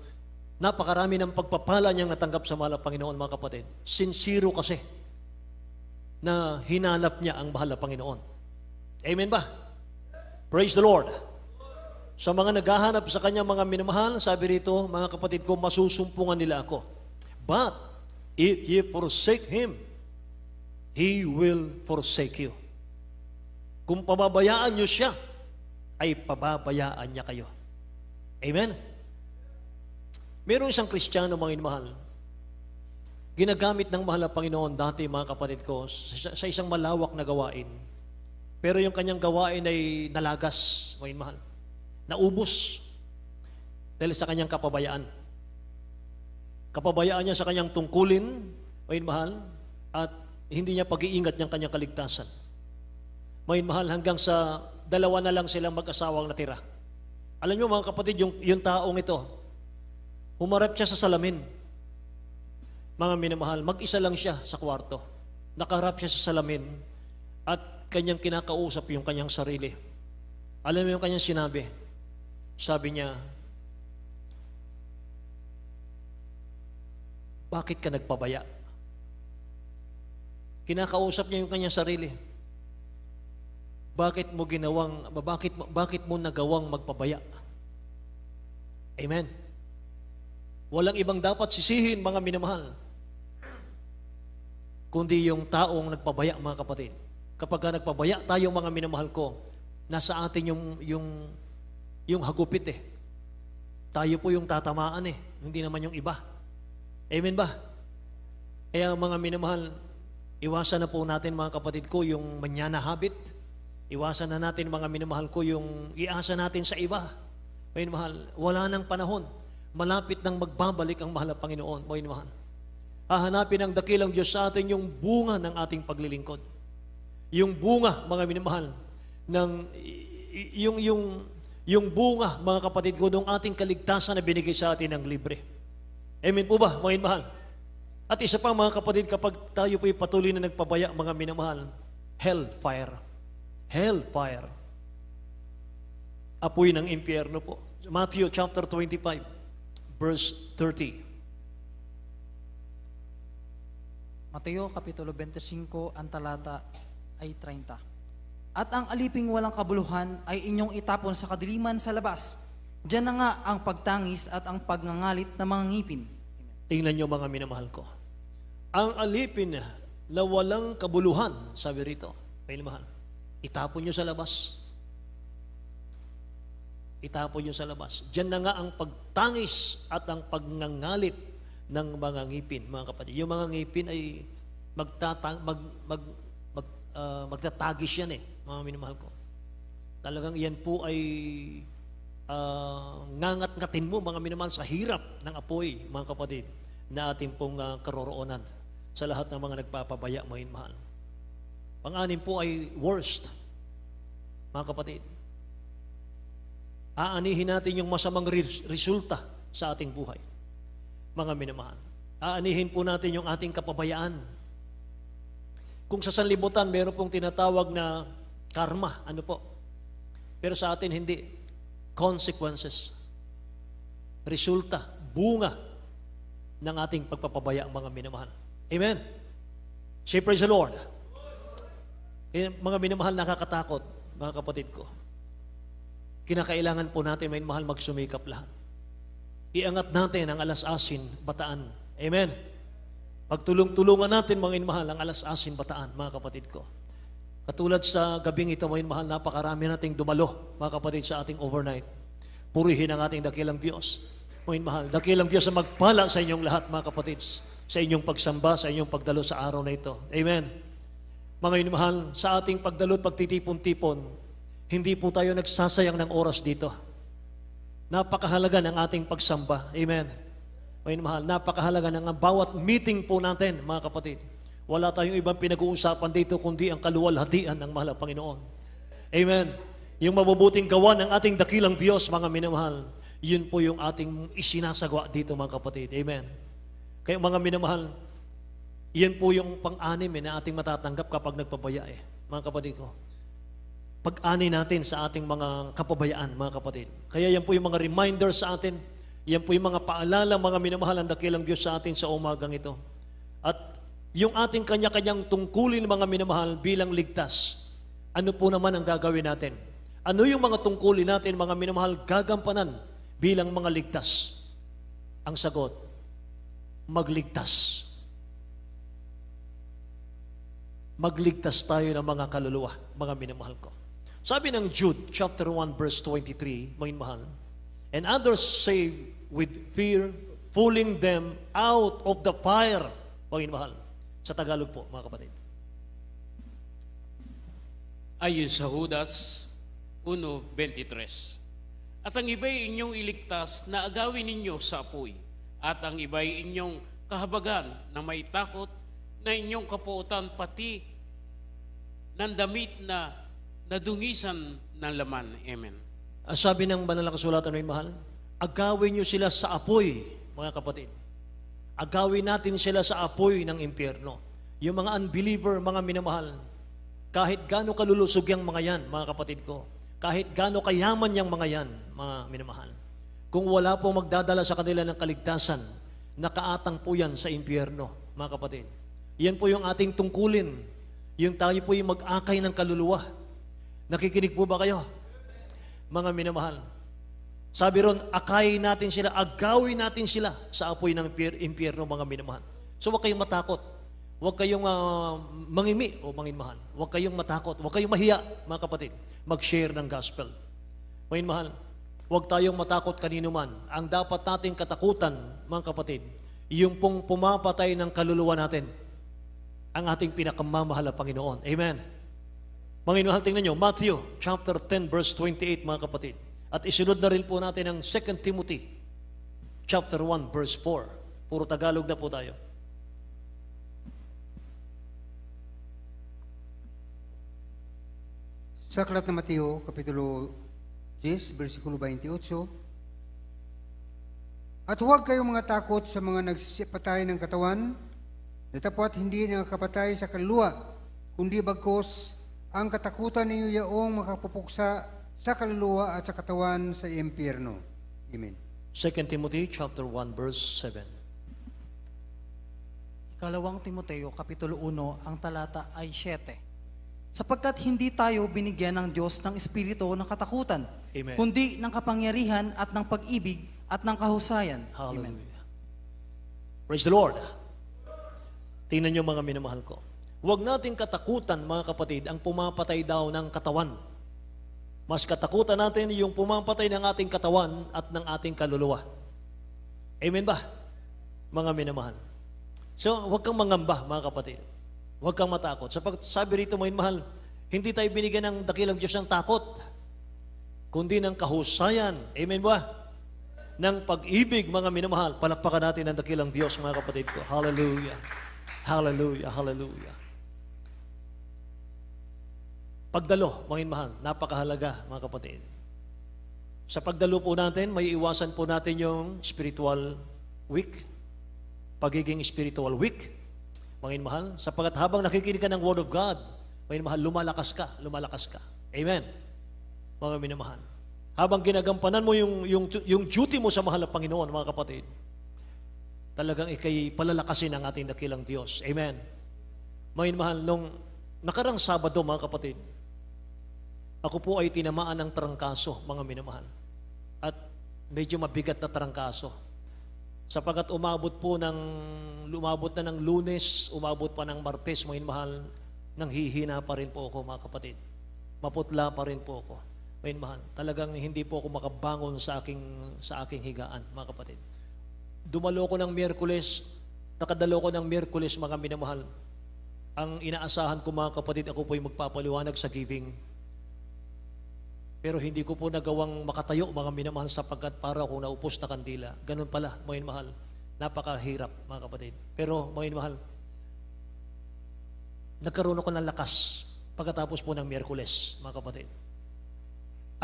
napakarami ng pagpapala niyang natanggap sa mahal na Panginoon mga kapatid. Sincero kasi na hinanap niya ang mahal na Panginoon. Amen ba? Praise the Lord. Sa mga naghahanap sa kanya mga minamahal, sabi rito, mga kapatid ko, masusumpungan nila ako. But if ye forsake Him, He will forsake you. Kung pababayaan niyo siya, ay pababayaan niya kayo. Amen? Meron isang Kristiyano, mga inmahal, ginagamit ng mahal na Panginoon dati, mga kapatid ko, sa isang malawak na gawain. Pero yung kanyang gawain ay nalagas, mga inmahal. Naubos dahil sa kanyang kapabayaan. Kapabayaan niya sa kanyang tungkulin, mga inmahal, at hindi niya pag-iingat niyang kanyang kaligtasan. Mga mahal, hanggang sa dalawa na lang silang mag-asawang natira. Alam niyo mga kapatid, yung taong ito, humarap siya sa salamin. Mga minamahal, mag-isa lang siya sa kwarto. Nakaharap siya sa salamin at kanyang kinakausap yung kanyang sarili. Alam mo yung kanyang sinabi? Sabi niya, bakit ka nagpabaya? Kinakausap niya yung kanyang sarili. Bakit mo nagawang magpabaya? Amen. Walang ibang dapat sisihin, mga minamahal, kundi yung taong nagpabaya, mga kapatid. Kapag nagpabaya tayo, mga minamahal ko, nasa atin yung hagupit eh. Tayo po yung tatamaan eh, hindi naman yung iba. Amen ba? Kaya mga minamahal, iwasan na po natin mga kapatid ko yung manyana habit. Iwasan na natin mga minamahal ko yung iasa natin sa iba. Mga minamahal, wala nang panahon. Malapit nang magbabalik ang mahal na Panginoon. Mga minamahal, hahanapin ang dakilang Diyos sa atin yung bunga ng ating paglilingkod. Yung bunga, mga minamahal, yung bunga, mga kapatid ko, ng ating kaligtasan na binigay sa atin ng libre. Amen po ba, mga minamahal? At isa pa mga kapatid, kapag tayo po'y patuloy na nagpabaya, mga minamahal, hellfire. Hellfire. Apoy ng impyerno po. Matthew chapter 25, verse 30. Mateo Kapitulo 25, ang talata ay 30. At ang aliping walang kabuluhan ay inyong itapon sa kadiliman sa labas. Diyan na nga ang pagtangis at ang pagngangalit ng mga ngipin. Tingnan nyo mga minamahal ko. Ang alipin na walang kabuluhan, sabi rito, may mahal, itapon nyo sa labas. Itapon nyo sa labas. Diyan na nga ang pagtangis at ang pagngangalit ng mga ngipin, mga kapatid. Yung mga ngipin ay magtatagis yan eh, mga minamahal ko. Talagang yan po ay ngangat-ngatin mo, mga minamahal, sa hirap ng apoy, mga kapatid, na ating pong karoroonan sa lahat ng mga nagpapabaya, mga minamahal. Pang-anim po ay worst, mga kapatid. Aanihin natin yung masamang resulta sa ating buhay, mga minamahal. Aanihin po natin yung ating kapabayaan. Kung sa sanlibutan, meron pong tinatawag na karma, ano po. Pero sa atin hindi. Consequences. Resulta, bunga ng ating pagpapabaya, mga minamahal. Amen. Say praise the Lord. Mga minamahal, nakakatakot, mga kapatid ko. Kinakailangan po natin, mga minamahal, magsumikap lahat. Iangat natin ang alas-asin, bataan. Amen. Pagtulong-tulungan natin, mga minamahal, ang alas-asin, bataan, mga kapatid ko. Katulad sa gabing ito, mga minamahal, napakarami nating dumalo, mga kapatid, sa ating overnight. Purihin ang ating dakilang Diyos. Mga minamahal, dakilang Diyos na magpala sa inyong lahat, mga kapatid, sa inyong pagsamba, sa inyong pagdalo sa araw na ito. Amen. Mga minamahal, sa ating pagdalo at pagtitipon-tipon, hindi po tayo nagsasayang ng oras dito. Napakahalaga ng ating pagsamba. Amen. Mga minamahal, napakahalaga ng bawat meeting po natin, mga kapatid. Wala tayong ibang pinag-uusapan dito kundi ang kaluwalhatian ng mahal na Panginoon. Amen. Yung mabubuting gawa ng ating dakilang Diyos, mga minamahal, yun po yung ating isinasagawa dito, mga kapatid. Amen. Kaya mga minamahal, yan po yung pang-anim na ating matatanggap kapag nagpabaya, mga kapatid ko. Pag-ani natin sa ating mga kapabayaan, mga kapatid. Kaya yan po yung mga reminders sa atin, yan po yung mga paalala, mga minamahal, ang dakilang Diyos sa atin sa umagang ito. At yung ating kanya-kanyang tungkulin, mga minamahal, bilang ligtas, ano po naman ang gagawin natin? Ano yung mga tungkulin natin, mga minamahal, gagampanan bilang mga ligtas? Ang sagot, magligtas. Magligtas tayo ng mga kaluluwa, mga minamahal ko. Sabi ng Jude, chapter 1, verse 23, mga minamahal, and others say with fear, fooling them out of the fire, mga minamahal. Sa Tagalog po, mga kapatid. Ayon sa Judas 1:23. At ang iba'y inyong iligtas na agawin ninyo sa apoy, at ang iba'y inyong kahabagan na may takot na inyong kapuotan pati ng damit na nadungisan ng laman. Amen. Ang sabi ng banal na kasulatan, mga mahal, agawin nyo sila sa apoy, mga kapatid. Agawin natin sila sa apoy ng impyerno. Yung mga unbeliever, mga minamahal, kahit gaano kalulusog yung mga yan, mga kapatid ko, kahit gaano kayaman yung mga yan, mga minamahal, kung wala po magdadala sa kanila ng kaligtasan, nakaatang po yan sa impyerno, mga kapatid. Yan po yung ating tungkulin. Yung tayo po yung mag-akay ng kaluluwa. Nakikinig po ba kayo? Mga minamahal. Sabi ron, akayin natin sila, agawin natin sila sa apoy ng impyerno, mga minamahal. So huwag kayong matakot. Huwag kayong mangimi o manginmahal. Huwag kayong matakot. Huwag kayong mahiya, mga kapatid. Mag-share ng gospel. Mga minamahal, huwag tayong matakot kanino man. Ang dapat nating katakutan, mga kapatid, yung pong pumapatay ng kaluluwa natin, ang ating pinakamamahal na Panginoon. Amen. Mga minamahal, tingnan nyo, Matthew chapter 10 verse 28, mga kapatid. At isunod na rin po natin ang 2 Timothy chapter 1 verse 4. Puro Tagalog na po tayo. Sa aklat ng Mateo, Kapitulo 10, versikulo 28, at huwag kayong mga takot sa mga nagsipatay ng katawan, datapwat hindi nakapatay sa kaluluwa, kundi bagkos ang katakutan ninyo yaong makapupuksa sa kaluluwa at sa katawan sa impyerno. Amen. 2 Timothy chapter 1 verse 7. Ikalawang Timoteo, Kapitulo 1, ang talata ay 7. Sapagkat hindi tayo binigyan ng Diyos ng espiritu ng katakutan, Amen. kundi ng kapangyarihan at ng pag-ibig at ng kahusayan. Hallelujah. Amen. Praise the Lord. Tingnan nyo, mga minamahal ko. Huwag nating katakutan, mga kapatid, ang pumapatay daw ng katawan. Mas katakutan natin yung pumapatay ng ating katawan at ng ating kaluluwa. Amen ba? Mga minamahal. So, huwag kang mangamba, mga kapatid. Huwag kang matakot. Sabi rito, mga minamahal, hindi tayo binigyan ng dakilang Diyos ng takot, kundi ng kahusayan. Amen ba? Ng pag-ibig, mga minamahal. Palakpakan natin ang dakilang Diyos, mga kapatid ko. Hallelujah. Hallelujah. Hallelujah. Pagdalo, mga minamahal, napakahalaga, mga kapatid. Sa pagdalo po natin, may iwasan po natin yung spiritual weak, pagiging spiritual weak, mga minamahal, sapagkat habang nakikinig ka ng Word of God, mga minamahal, lumalakas ka, lumalakas ka. Amen. Mga minamahal. Habang ginagampanan mo yung duty mo sa mahal na Panginoon, mga kapatid, talagang ikay palalakasin ang ating dakilang Diyos. Amen. Mga minamahal, nung nakarang Sabado, mga kapatid, ako po ay tinamaan ng trangkaso, mga minamahal. At medyo mabigat na trangkaso. Sapagat umabot na ng Lunes, umabot pa ng Martes, mga minamahal, nanghihina pa rin po ako, mga kapatid. Maputla pa rin po ako. Mga minamahal, talagang hindi po ako makabangon sa aking higaan, mga kapatid. Dumalo ko ng Miyerkules, nakadalo ko ng Miyerkules, mga minamahal. Ang inaasahan ko, mga kapatid, ako po ay magpapaliwanag sa giving. Pero hindi ko po nagawang makatayo, mga minamahal, sapagkat para akong naupos na kandila. Ganun pala, mga minamahal. Napakahirap, mga kapatid. Pero, mga minamahal, nagkaroon ako ng lakas pagkatapos po ng Miyerkules, mga kapatid.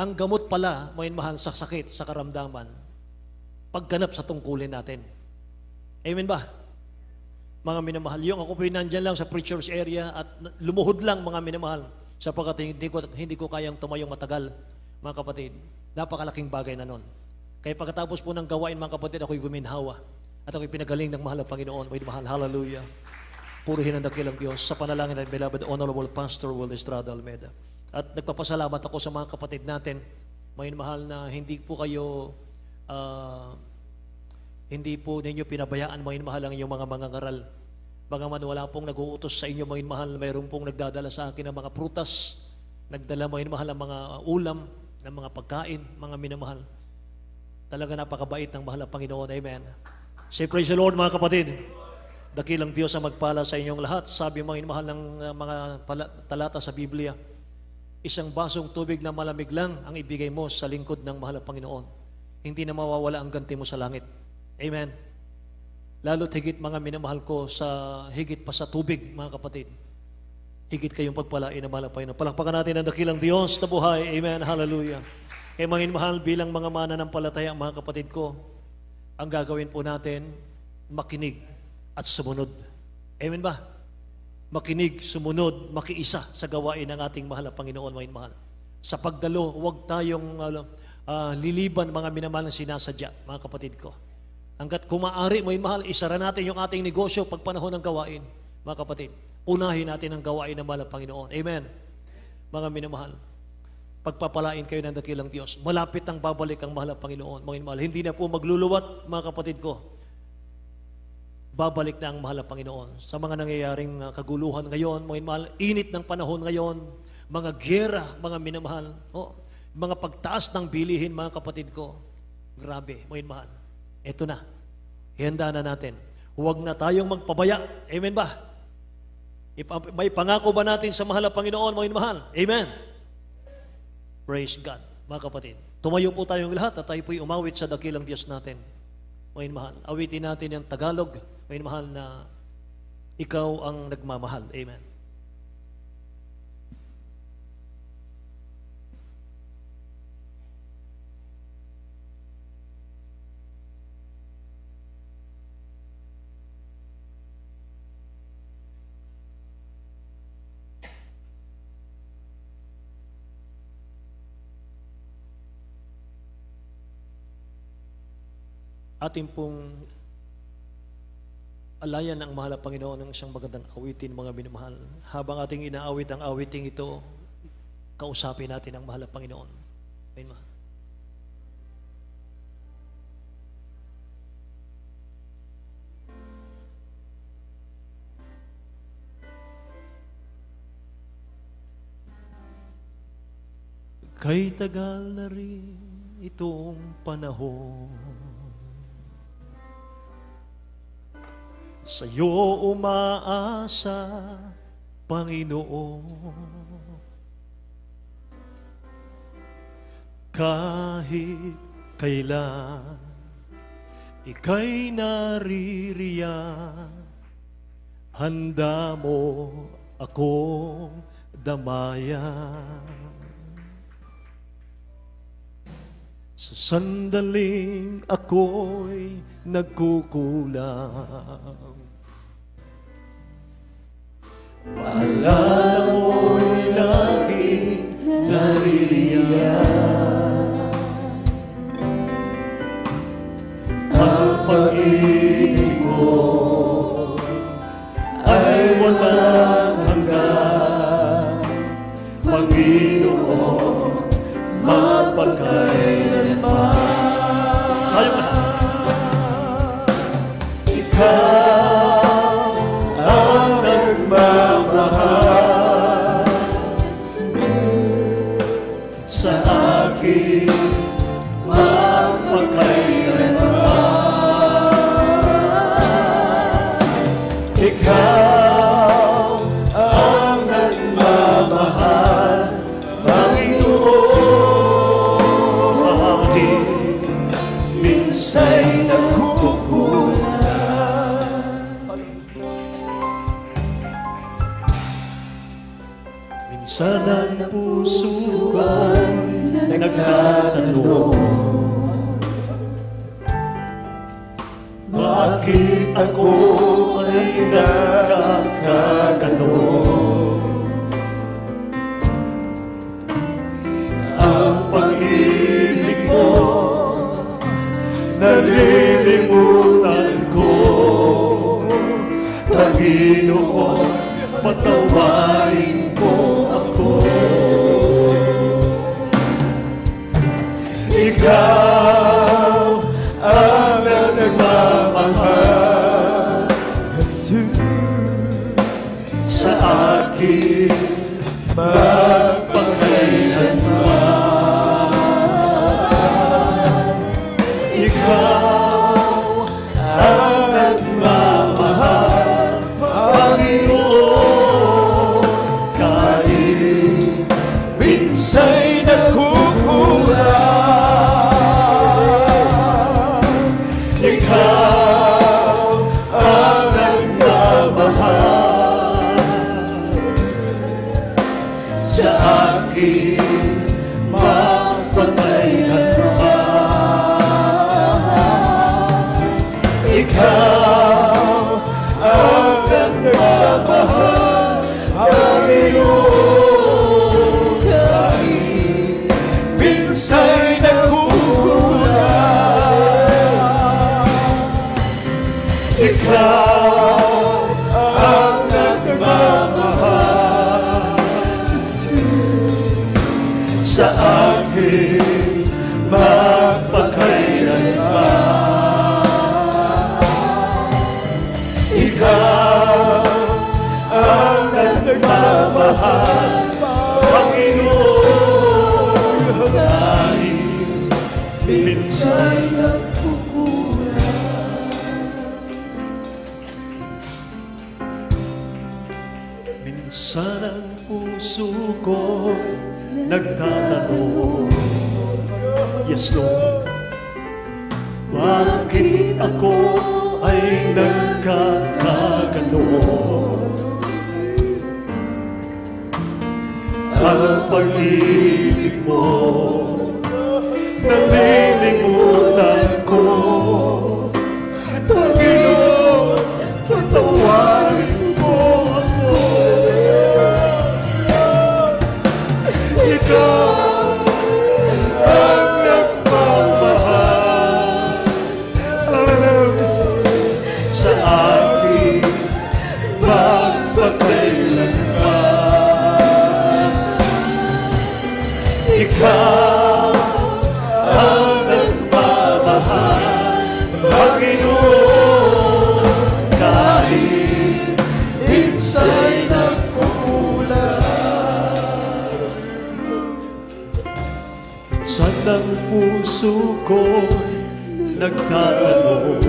Ang gamot pala, mga minamahal, sa sakit, sa karamdaman, pagganap sa tungkulin natin. Amen ba? Mga minamahal, yung ako po nandyan lang sa preacher's area at lumuhod lang, mga minamahal, sapagkat hindi ko kayang tumayong matagal, mga kapatid. Napakalaking bagay na nun. Kaya pagkatapos po ng gawain, mga kapatid, ako'y guminhawa at ako'y pinagaling ng mahal na Panginoon. May mahal, hallelujah. Purihin ang dakilang Diyos sa panalangin ng beloved Honorable Pastor Will Estrada Almeida. At nagpapasalamat ako sa mga kapatid natin, may mahal, na hindi po kayo hindi po ninyo pinabayaan, mga mahal, ang inyong mga mangangaral. Bagaman wala pong nag-uutos sa inyo, mga mahal, mayroon pong nagdadala sa akin ng mga prutas, nagdala, mga mahal, ng mga ulam, ng mga pagkain, mga minamahal. Talaga napakabait ng mahal na Panginoon. Amen. Say praise the Lord, mga kapatid. Dakilang Diyos ang magpala sa inyong lahat. Sabi, mga mahal, ng mga talata sa Biblia, isang basong tubig na malamig lang ang ibigay mo sa lingkod ng mahal na Panginoon. Hindi na mawawala ang ganti mo sa langit. Amen. Lalo't higit, mga minamahal ko, sa higit pa sa tubig, mga kapatid. Higit kayong pagpalain ng mahal na Panginoon. Palakpakan natin ang dakilang Diyos na buhay. Amen. Hallelujah. Kaya mga minamahal, bilang mga mananampalataya, mga kapatid ko, ang gagawin po natin, makinig at sumunod. Amen ba? Makinig, sumunod, makiisa sa gawain ng ating mahal na Panginoon, mga minamahal. Sa pagdalo, huwag tayong liliban, mga minamahal, na sinasadya, mga kapatid ko. Hanggat kumaari, mga minamahal, isara natin yung ating negosyo pag panahon ng gawain, mga kapatid. Unahin natin ang gawain ng mahal na Panginoon. Amen. Mga minamahal, pagpapalain kayo ng dakilang Diyos. Malapit ang babalik ang mahal na Panginoon, mga minamahal. Hindi na po magluluwat, mga kapatid ko. Babalik na ang mahal na Panginoon. Sa mga nangyayaring kaguluhan ngayon, mga minamahal, init ng panahon ngayon, mga giyera, mga minamahal, mga pagtaas ng bilihin, mga kapatid ko. Grabe, mga minamahal. Ito na. Ihanda na natin. Huwag na tayong magpabaya. Amen ba? May pangako ba natin sa mahal na Panginoon, mga minamahal? Amen. Praise God, mga kapatid. Tumayo po tayong lahat at tayo po'y umawit sa dakilang Diyos natin. Mga minamahal, awitin natin yung Tagalog, mga minamahal, na ikaw ang nagmamahal. Amen. Ating pong alayan ng mahal na Panginoon ng isang magandang awitin, mga minamahal. Habang ating inaawit ang awiting ito, kausapin natin ang mahal na Panginoon. Amen. Kay tagal na rin itong panahon, sa'yo umaasa, Panginoon. Kahit kailan ika'y naririyan, handa mo akong damayan. Sa sandaling ako'y nagkukulang, paalala mo'y laging Ang pag-ibig mo ay walang hanggan, Panginoon, mapagkailanman. Tayo lahat. Ikaw ang nagmamahal sa akin, mapagkailanman. Ikaw ang nagmamahal, Panginoon, minsa'y nagkukulang. Minsan ang puso ko'y nagtatanong, bakit ako ay nagkakaganon? Ang pag-ibig mo nalilimutan ko, Panginoon, patawarin mo ako. Ikaw ang nagmamahal, Jesus, sa akin magpakailanman. Ikaw ang nagmamahal, Panginoon, kahit minsa'y nagkukulang. Ikaw ang nagmamahal sa akin, mapagkailanman. Ikaw ang nagmamahal, Panginoon, kahit minsa'y nagkukulang. Ikaw ang nagmamahal sa akin, magpakailanman. Ikaw ang nagmamahal, Panginoon, kahit minsa'y nagkukulang. Minsan ang puso ko nagtatanong, yes Lord, bakit ako ay nagkakaganon? Ang pag-ibig mo nalilimutan ko, Panginoon, patawarin mo ako. Ikaw ang nagmamahal sa akin, magpakailanman. Ikaw ang nagmamahal, Panginoon, kahit minsa'y nagkukulang. Minsan ang puso ko nagtatanong,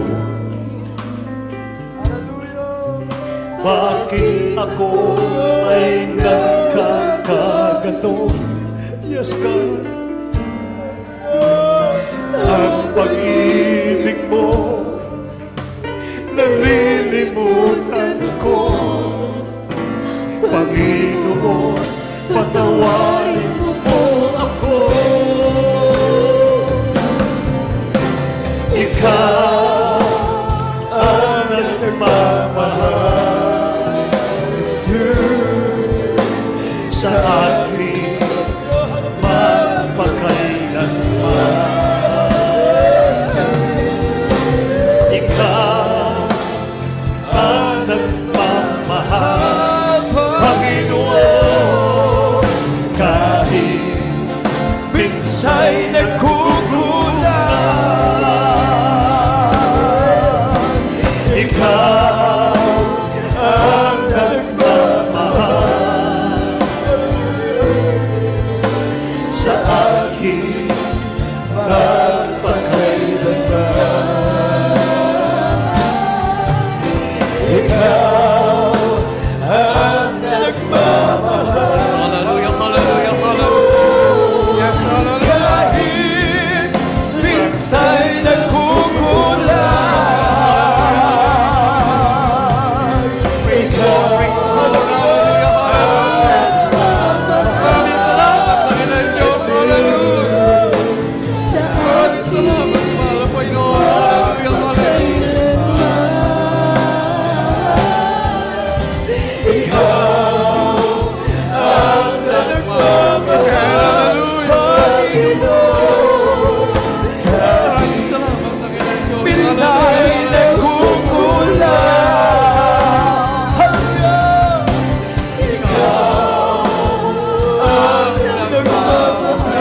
bakit ako ay nagkakaganon? Yes, God. Ang pag-ibig mo nalilimutan ko, Panginoon, patawarin mo ako. Ikaw ang nagmamahal, Jesus, sa akin, nagkukulang. Ikaw ang nagmamahal sa akin magpakailanman. Ikaw ang nagmamahal. Hallelujah, hallelujah, hallelujah. Yes, hallelujah. Kahit minsa'y nagkukulang. Praise the Lord, praise the Lord. Hallelujah, hallelujah. Maraming salamat, Panginoon Diyos. Hallelujah. Maraming salamat, mahal na Panginoon. Hallelujah, hallelujah. Maraming salamat, Panginoon Diyos. Minsa'y nagkukulang. Hallelujah.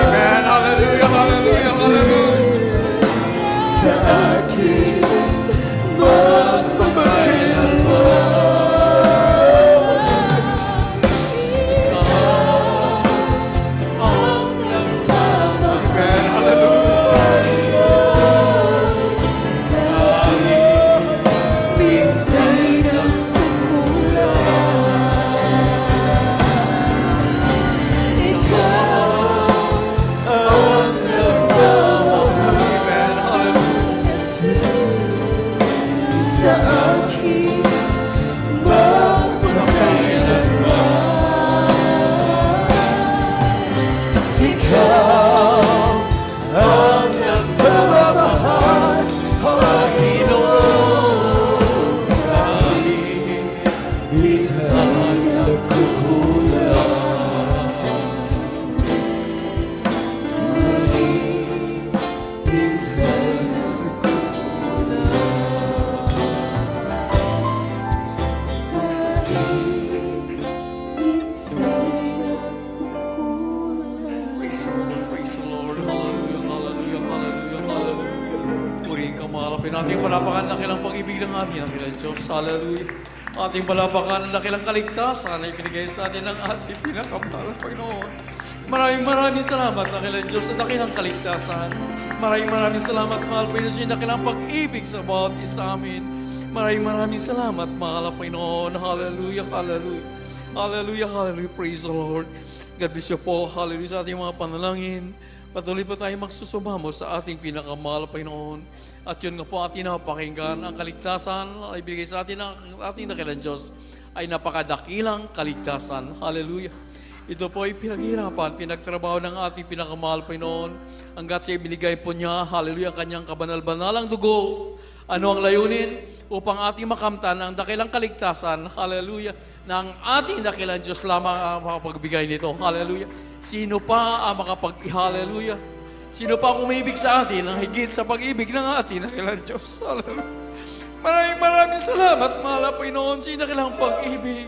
Amen. Hallelujah, hallelujah, hallelujah. Sa akin Amen. Hallelujah. Amen. Hallelujah. Praise the Lord, praise the Lord. Hallelujah, hallelujah, hallelujah, hallelujah. Purihin ka, mahalapin natin palapakan na kilang pag-ibig ng ating nakilang Diyos. Hallelujah. Ating palapakan na kilang kaligtasan na ibinigay sa atin ng ating pinakamahal na Panginoon. Maraming salamat na kilang Diyos sa dakilang kaligtasan. Maraming salamat, mahal Panginoon, sa dakilang pag-ibig sa bawat isa amin. Maraming salamat, mahal na Panginoon. Hallelujah, hallelujah. Hallelujah, hallelujah. Praise the Lord. God bless you po. Hallelujah sa ating mga panalangin. Patuloy po tayo magsusumamo sa ating pinakamahal na Panginoon. At yun nga po ating napakinggan. Ang kaligtasan ay ibigay sa atin ng ating dakilang Diyos ay napakadakilang kaligtasan. Hallelujah. Ito po ay pinaghirapan, pinagtrabaho ng ating pinakamahal Panginoon. Hanggat sa ibinigay po niya, hallelujah, kanyang kabanal-banalang dugo. Ano ang layunin? Upang ating makamtan ang dakilang kaligtasan, hallelujah, na ang ating dakilang Diyos lamang ang makapagbigay nito, hallelujah. Sino pa ang hallelujah, sino pa ang umibig sa atin ang higit sa pag-ibig ng ating dakilang Diyos, hallelujah. Maraming salamat, mahal na Panginoon, sa dakilang pag-ibig.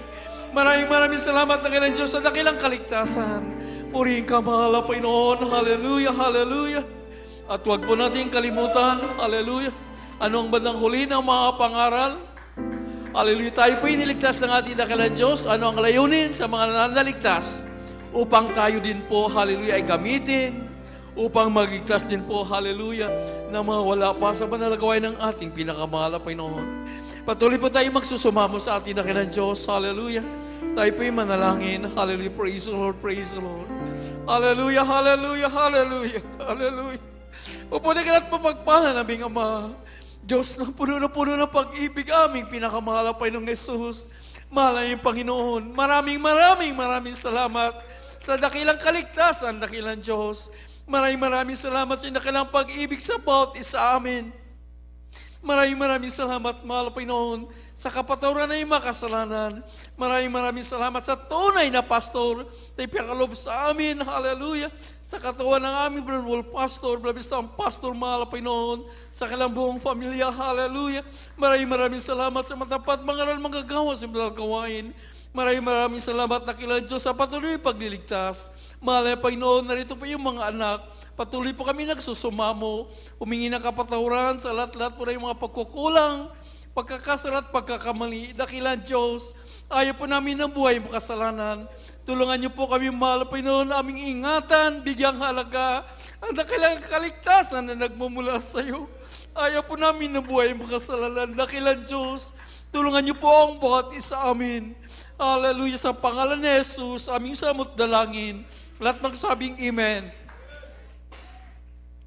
Maraming salamat, dakilang Diyos, sa dakilang kaligtasan. Purihin ka, mahal na Panginoon, hallelujah, hallelujah. At huwag po natin kalimutan, hallelujah, ano ang bandang huli ng mga pangaral? Hallelujah, tayo po iniligtas ng ating dakilang Diyos. Ano ang layunin sa mga nananaligtas? Upang tayo din po, hallelujah, ay gamitin. Upang magligtas din po, hallelujah, na mga wala pa sa banal na gawain ng ating pinakamahal na Panginoon. Patuloy po tayo magsusumamo sa ating dakilang Diyos. Hallelujah. Tayo po yung manalangin. Hallelujah. Praise the Lord. Praise the Lord. Hallelujah. Hallelujah. Hallelujah. Hallelujah. Upo na kalat papagpala naming Ama. Diyos na puno ng pag-ibig aming pinakamahal na Panginoong Jesus. Mahal na Panginoon. Maraming salamat sa dakilang kaligtasan, dakilang Diyos. Maraming salamat sa dakilang pag-ibig sa bawat isa amin. Maraming salamat, mahal na Panginoon, sa kapatawaran na yung makasalanan. Maraming salamat sa tunay na pastor na ipakalob sa amin. Hallelujah. Sa katawan ng aming Brother Pastor, blabista ang pastor, mahal na Panginoon, sa kailang buong pamilya. Hallelujah. Maraming salamat sa matapat mga manggagawa sa mga gawain. Maraming salamat na kila Diyos sa patuloy pagliligtas. Mahal na Panginoon, narito po yung mga anak. Patuloy po kami nagsusumamo, humingi ng kapatawaran sa lahat-lahat po na yung mga pagkukulang, pagkakasala at pagkakamali. Dakilang Diyos, ayaw po namin ng buhay mo kasalanan. Tulungan niyo po kami, mahal na Panginoon, aming ingatan, bigyang halaga, ang dakilang kaligtasan na nagmumula sa iyo. Ayaw po namin ng buhay mo kasalanan. Dakilang Diyos, tulungan niyo po ang bawat isa amin. Hallelujah, sa pangalan ni Jesus, aming samot dalangin. Lahat magsabing Amen.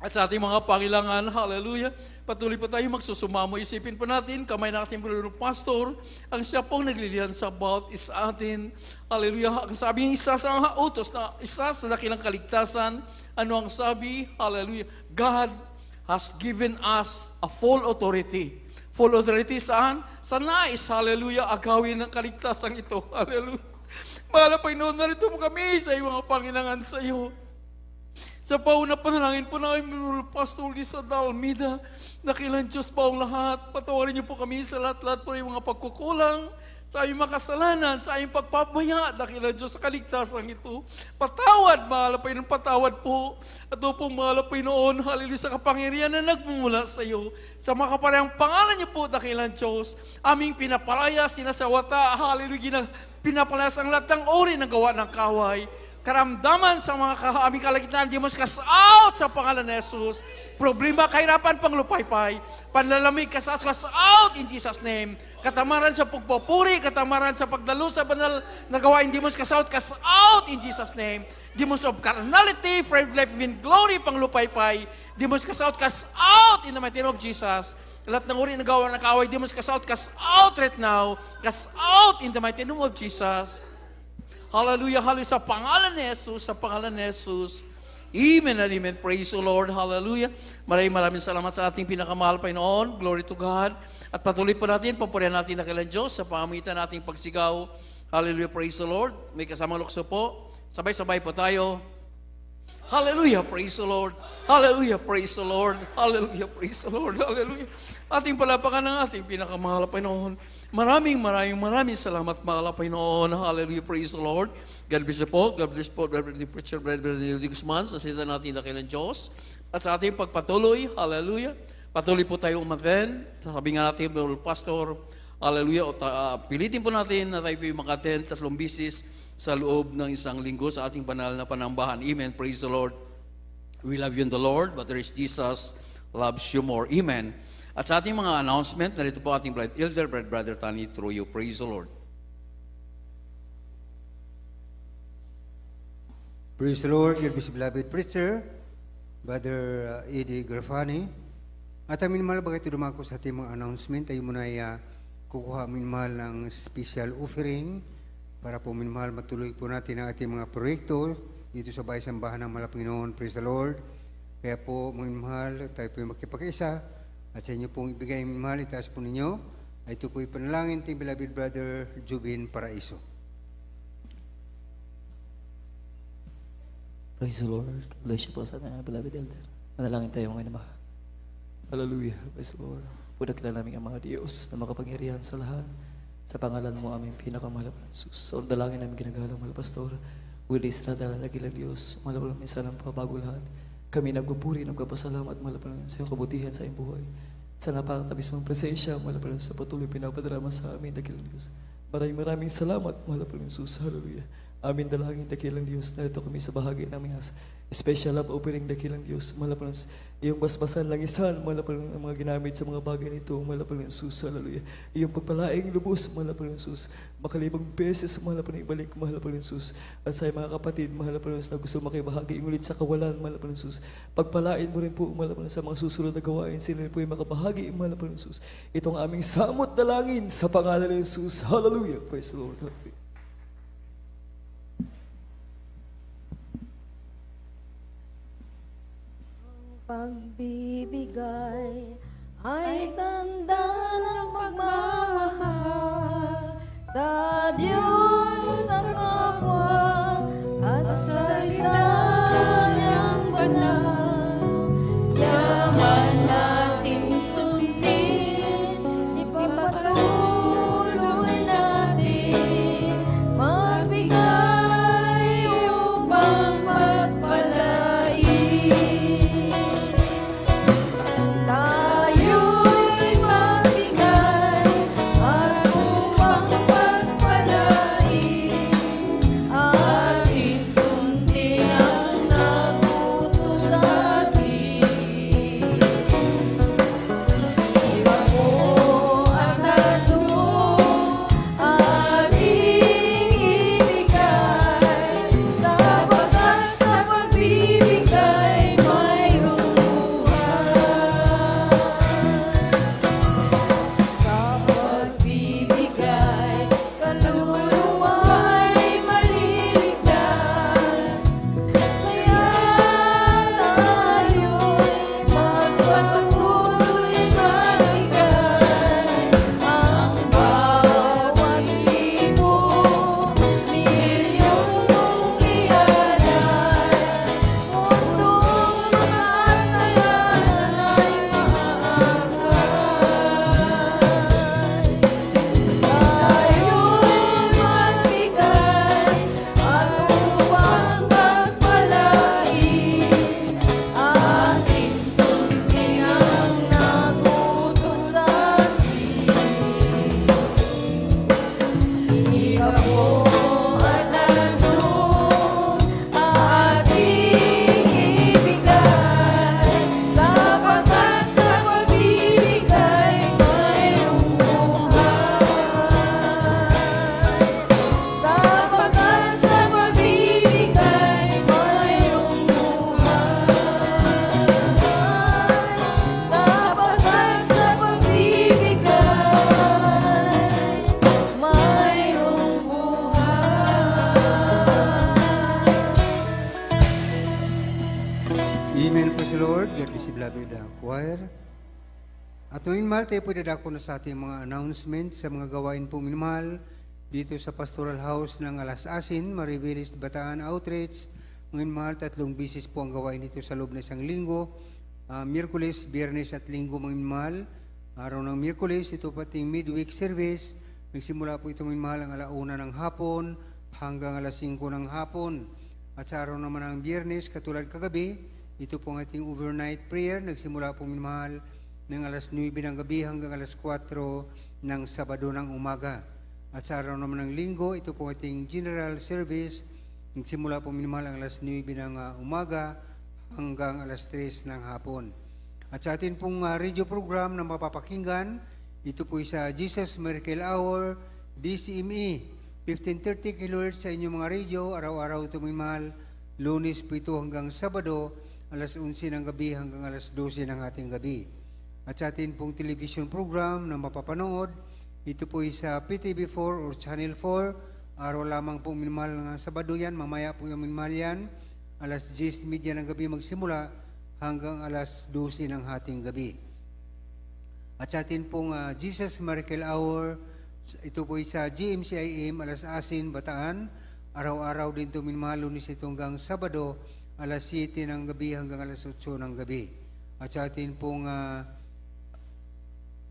At sa ating mga pangailangan, hallelujah, patuloy po tayo magsusumamo. Isipin po natin, kamay ng ating pastor, ang siya pong naglilihan sa bawat isa atin. Hallelujah. Ang sabi ng isa sa mga utos, na isa sa dakilang kaligtasan, ano ang sabi? Hallelujah. God has given us a full authority. Full authority saan? Sa nais, hallelujah, agawin ng kaligtasan ito. Hallelujah. Mahal na Panginoon, narito mo kami sa iyong mga panginangan sa iyo. Sa pauna panalangin po namin, Pastor Lisa Dalmida, nakilang Diyos pa ang lahat. Patawarin niyo po kami sa lahat-lahat po yung mga pagkukulang, sa aming makasalanan, sa aming pagpapaya, dakilang Diyos sa kaligtasan ito. Patawad, mahal na Panginoon, patawad po. At po, mahal na Panginoon, hallelujah, sa kapangyarihan na nagmumula sa iyo. Sa makaparehang pangalan niyo po, dakilang Diyos, aming pinapalaya, sinasawata, hallelujah, pinapalayas ang lahat ng ori ng gawa ng kaway. Karamdaman sa mga aming kalagitnaan, di mo out sa pangalan ni Jesus. Problema, kahirapan, panglupaypay, panlalamig, out in Jesus' name. Katamaran sa pagpupuri, katamaran sa pagdalo sa banal na gawain, di mo out in Jesus' name. Demons of carnality, friend life, even glory, panglupaypay, di mo out in the mighty name of Jesus. Lahat ng uri ng gawa ng kaaway, di mo out right now, out in the mighty name of Jesus. Hallelujah, hallelujah, sa pangalan ni Jesus, sa pangalan ni Jesus. Amen and amen. Praise the Lord. Hallelujah. Maraming salamat sa ating pinakamahal Panginoon. Glory to God. At patuloy po natin, papurihan natin na kailan Diyos sa pamamagitan nating pagsigaw. Hallelujah, praise the Lord. May kasamang lukso po. Sabay-sabay po tayo. Hallelujah, praise the Lord. Hallelujah, praise the Lord. Hallelujah, praise the Lord. Hallelujah. Ating palapakan ng ating pinakamahal Panginoon. Maraming salamat, mahal Panginoon. Hallelujah, praise the Lord. God bless you po. God bless po, Reverend Preacher, Reverend Guzman, sa sita natin na kailan Diyos. At sa ating pagpatuloy, hallelujah, patuloy po tayo umaten. Sabi nga natin, Pastor, hallelujah, pilitin po natin na tayo po makaten 3 bisis sa loob ng isang linggo sa ating banal na panambahan. Amen, praise the Lord. We love you in the Lord, but there is Jesus loves you more. Amen. At sa ating mga announcement, narito po ating Bride Elder, Brother Tani Truyo. Praise the Lord. Praise the Lord, your beloved preacher, Brother Eddie Grafani. At amin mahal, bakit dumako sa ating mga announcement, tayo muna ay kukuha amin mahal ng special offering para po amin mahal matuloy po natin ang ating mga proyekto dito sa Bahay-Sambahan ng Mahal Panginoon. Praise the Lord. Kaya po, amin mahal, tayo po yung magkipag-isa at sa inyo pong ibigay amin mahal, itaas po ninyo. Ito po yung panalangin ating beloved Brother Jubin Paraiso. Praise the Lord. God bless you po sa ating beloved elder. Manalangin tayo mga minamahal. Hallelujah. Praise the Lord. Punak na namin ang mga Diyos na makapangyarihan sa lahat. Sa pangalan mo aming pinakamahal na Jesus. Sa dalangin namin ginagalang mahal pastor. Wilis na dalan na kila Diyos. Mahal po namin sana pa bago lahat. Kami nagpupuri, nagpapasalamat mahal po namin sa iyong kabutihan sa iyong buhay. Sa napakatabis mong presensya, mahal po namin sa patuloy pinapadrama sa amin, dakilang Diyos. Maraming salamat, mahal po namin Jesus. Hallelujah. Amin dalangin, dakilang Diyos. Narito kami sa bahagi namin as special love opening, dakilang Diyos. Mahal po namin iyong basbasan, langisan, mahal po namin ang mga ginamit sa mga bagay nito, mahal po namin Jesus. Hallelujah. Iyong pagpalaing lubos, mahal po namin Jesus. Makalibang beses, mahal po namin ibalik, mahal po namin Jesus. At sa mga kapatid, mahal po namin na gusto makibahagi, ngulit sa kawalan, mahal po namin Jesus. Pagpalain mo rin po, mahal po namin sa mga susunod na gawain, sila rin po yung makabahagi, mahal po namin Jesus. Itong aming samot dalangin sa pangalan ni Jesus. Hallelujah. Praise the Lord. Hallelujah. Pagbibigay ay tanda ng pagmamahal sa Diyos sa kapwa at sa salita niyang banal. Yaman nating sundin, ipagpatuloy natin leader, si beloved choir. At minamahal, tayo po dadako na sa ating mga announcement sa mga gawain po minamahal dito sa Pastoral House ng Alas Asin, Maribeles, Bataan Outreach. Minamahal, 3 bisis po ang gawain dito sa loob na isang linggo. Miyerkules, Biyernes at Linggo minamahal. Araw ng Miyerkules, ito pating midweek service. Nagsimula po ito minamahal ang 1:00 ng hapon hanggang 5:00 ng hapon. At sa araw naman ng Biyernes, katulad kagabi, ito po ang ating overnight prayer. Nagsimula po minamahal ng 9:00 ng gabi hanggang 4:00 ng Sabado ng umaga. At sa araw naman ng Linggo, ito po ating general service. Nagsimula po minamahal ang 9:00 ng umaga hanggang 3:00 ng hapon. At sa atin pong radio program na mapapakinggan, ito po sa Jesus Miracle Hour, DCME, 1530 kHz sa inyong mga radio, araw-araw ito minamahal, Lunes po ito hanggang Sabado, 11:00 ng gabi hanggang 12:00 ng ating gabi. At sa atin pong television program na mapapanood, ito po sa PTV4 or Channel 4, araw lamang po minamahal ng Sabado yan, mamaya po yung minamahal yan, 10:30 ng gabi magsimula hanggang 12:00 ng hating gabi. At sa atin pong Jesus Miracle Hour, ito po sa GMCIM, Alas Asin, Bataan, araw-araw din ito minamahal, Lunes ito hanggang Sabado, 7:00 ng gabi hanggang 8:00 ng gabi. At sa atin pong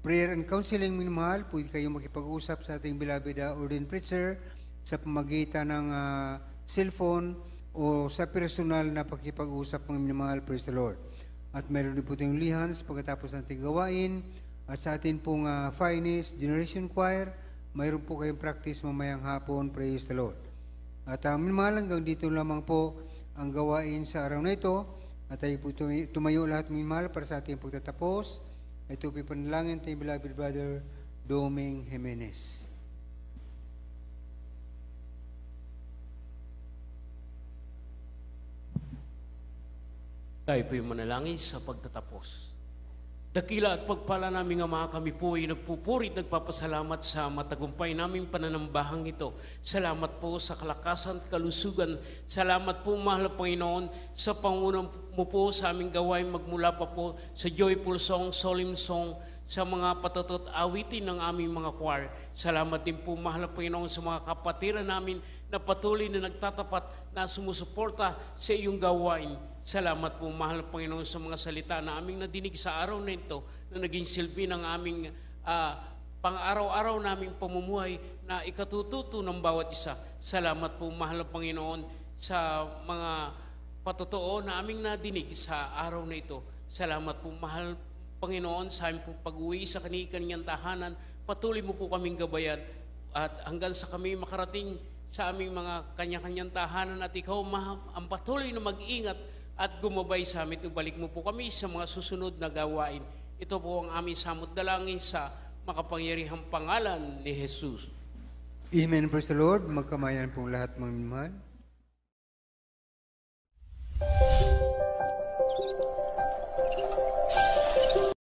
prayer and counseling minamahal, pwede kayong makipag-usap sa ating beloved ordained preacher sa pamagitan ng cellphone o sa personal na pakipag-usap ng minamahal. Praise the Lord. At mayroon din po tayong lihans pagkatapos ng ating gawain. At sa atin pong Finest Generation Choir, mayroon po kayong practice mamayang hapon. Praise the Lord. At minamahal, hanggang dito lamang po ang gawain sa araw na ito. At tayo po tumayo lahat minamahal para sa ating pagtatapos. Ito po panalangin tayo, beloved brother Doming Jimenez. Tayo po yung manalangin sa pagtatapos. Dakila at pagpala namin nga mga kami po ay nagpupuri at nagpapasalamat sa matagumpay naming pananambahang ito. Salamat po sa kalakasan at kalusugan. Salamat po, mahal na Panginoon, sa pangunan mo po sa aming gawain magmula pa po sa joyful song, solemn song, sa mga patutot awitin ng aming mga choir. Salamat din po, mahal na Panginoon, sa mga kapatiran namin na patuloy na nagtatapat na sumusuporta sa iyong gawain. Salamat po, mahal na Panginoon, sa mga salita na aming nadinig sa araw na ito na naging silbi ng aming pang-araw-araw naming pamumuhay na ikatututo ng bawat isa. Salamat po, mahal na Panginoon, sa mga patotoo na aming nadinig sa araw na ito. Salamat po, mahal Panginoon, sa aming pag-uwi sa kanilang tahanan. Patuloy mo po kaming gabayan at hanggang sa kami makarating sa aming mga kanya-kanyang tahanan at ikaw ang patuloy na mag-ingat at gumabay sa amin. Ibalik mo po kami sa mga susunod na gawain. Ito po ang aming samot dalangin sa makapangyarihang pangalan ni Jesus. Amen. Praise the Lord. Magkamayan pong lahat mga minamahal.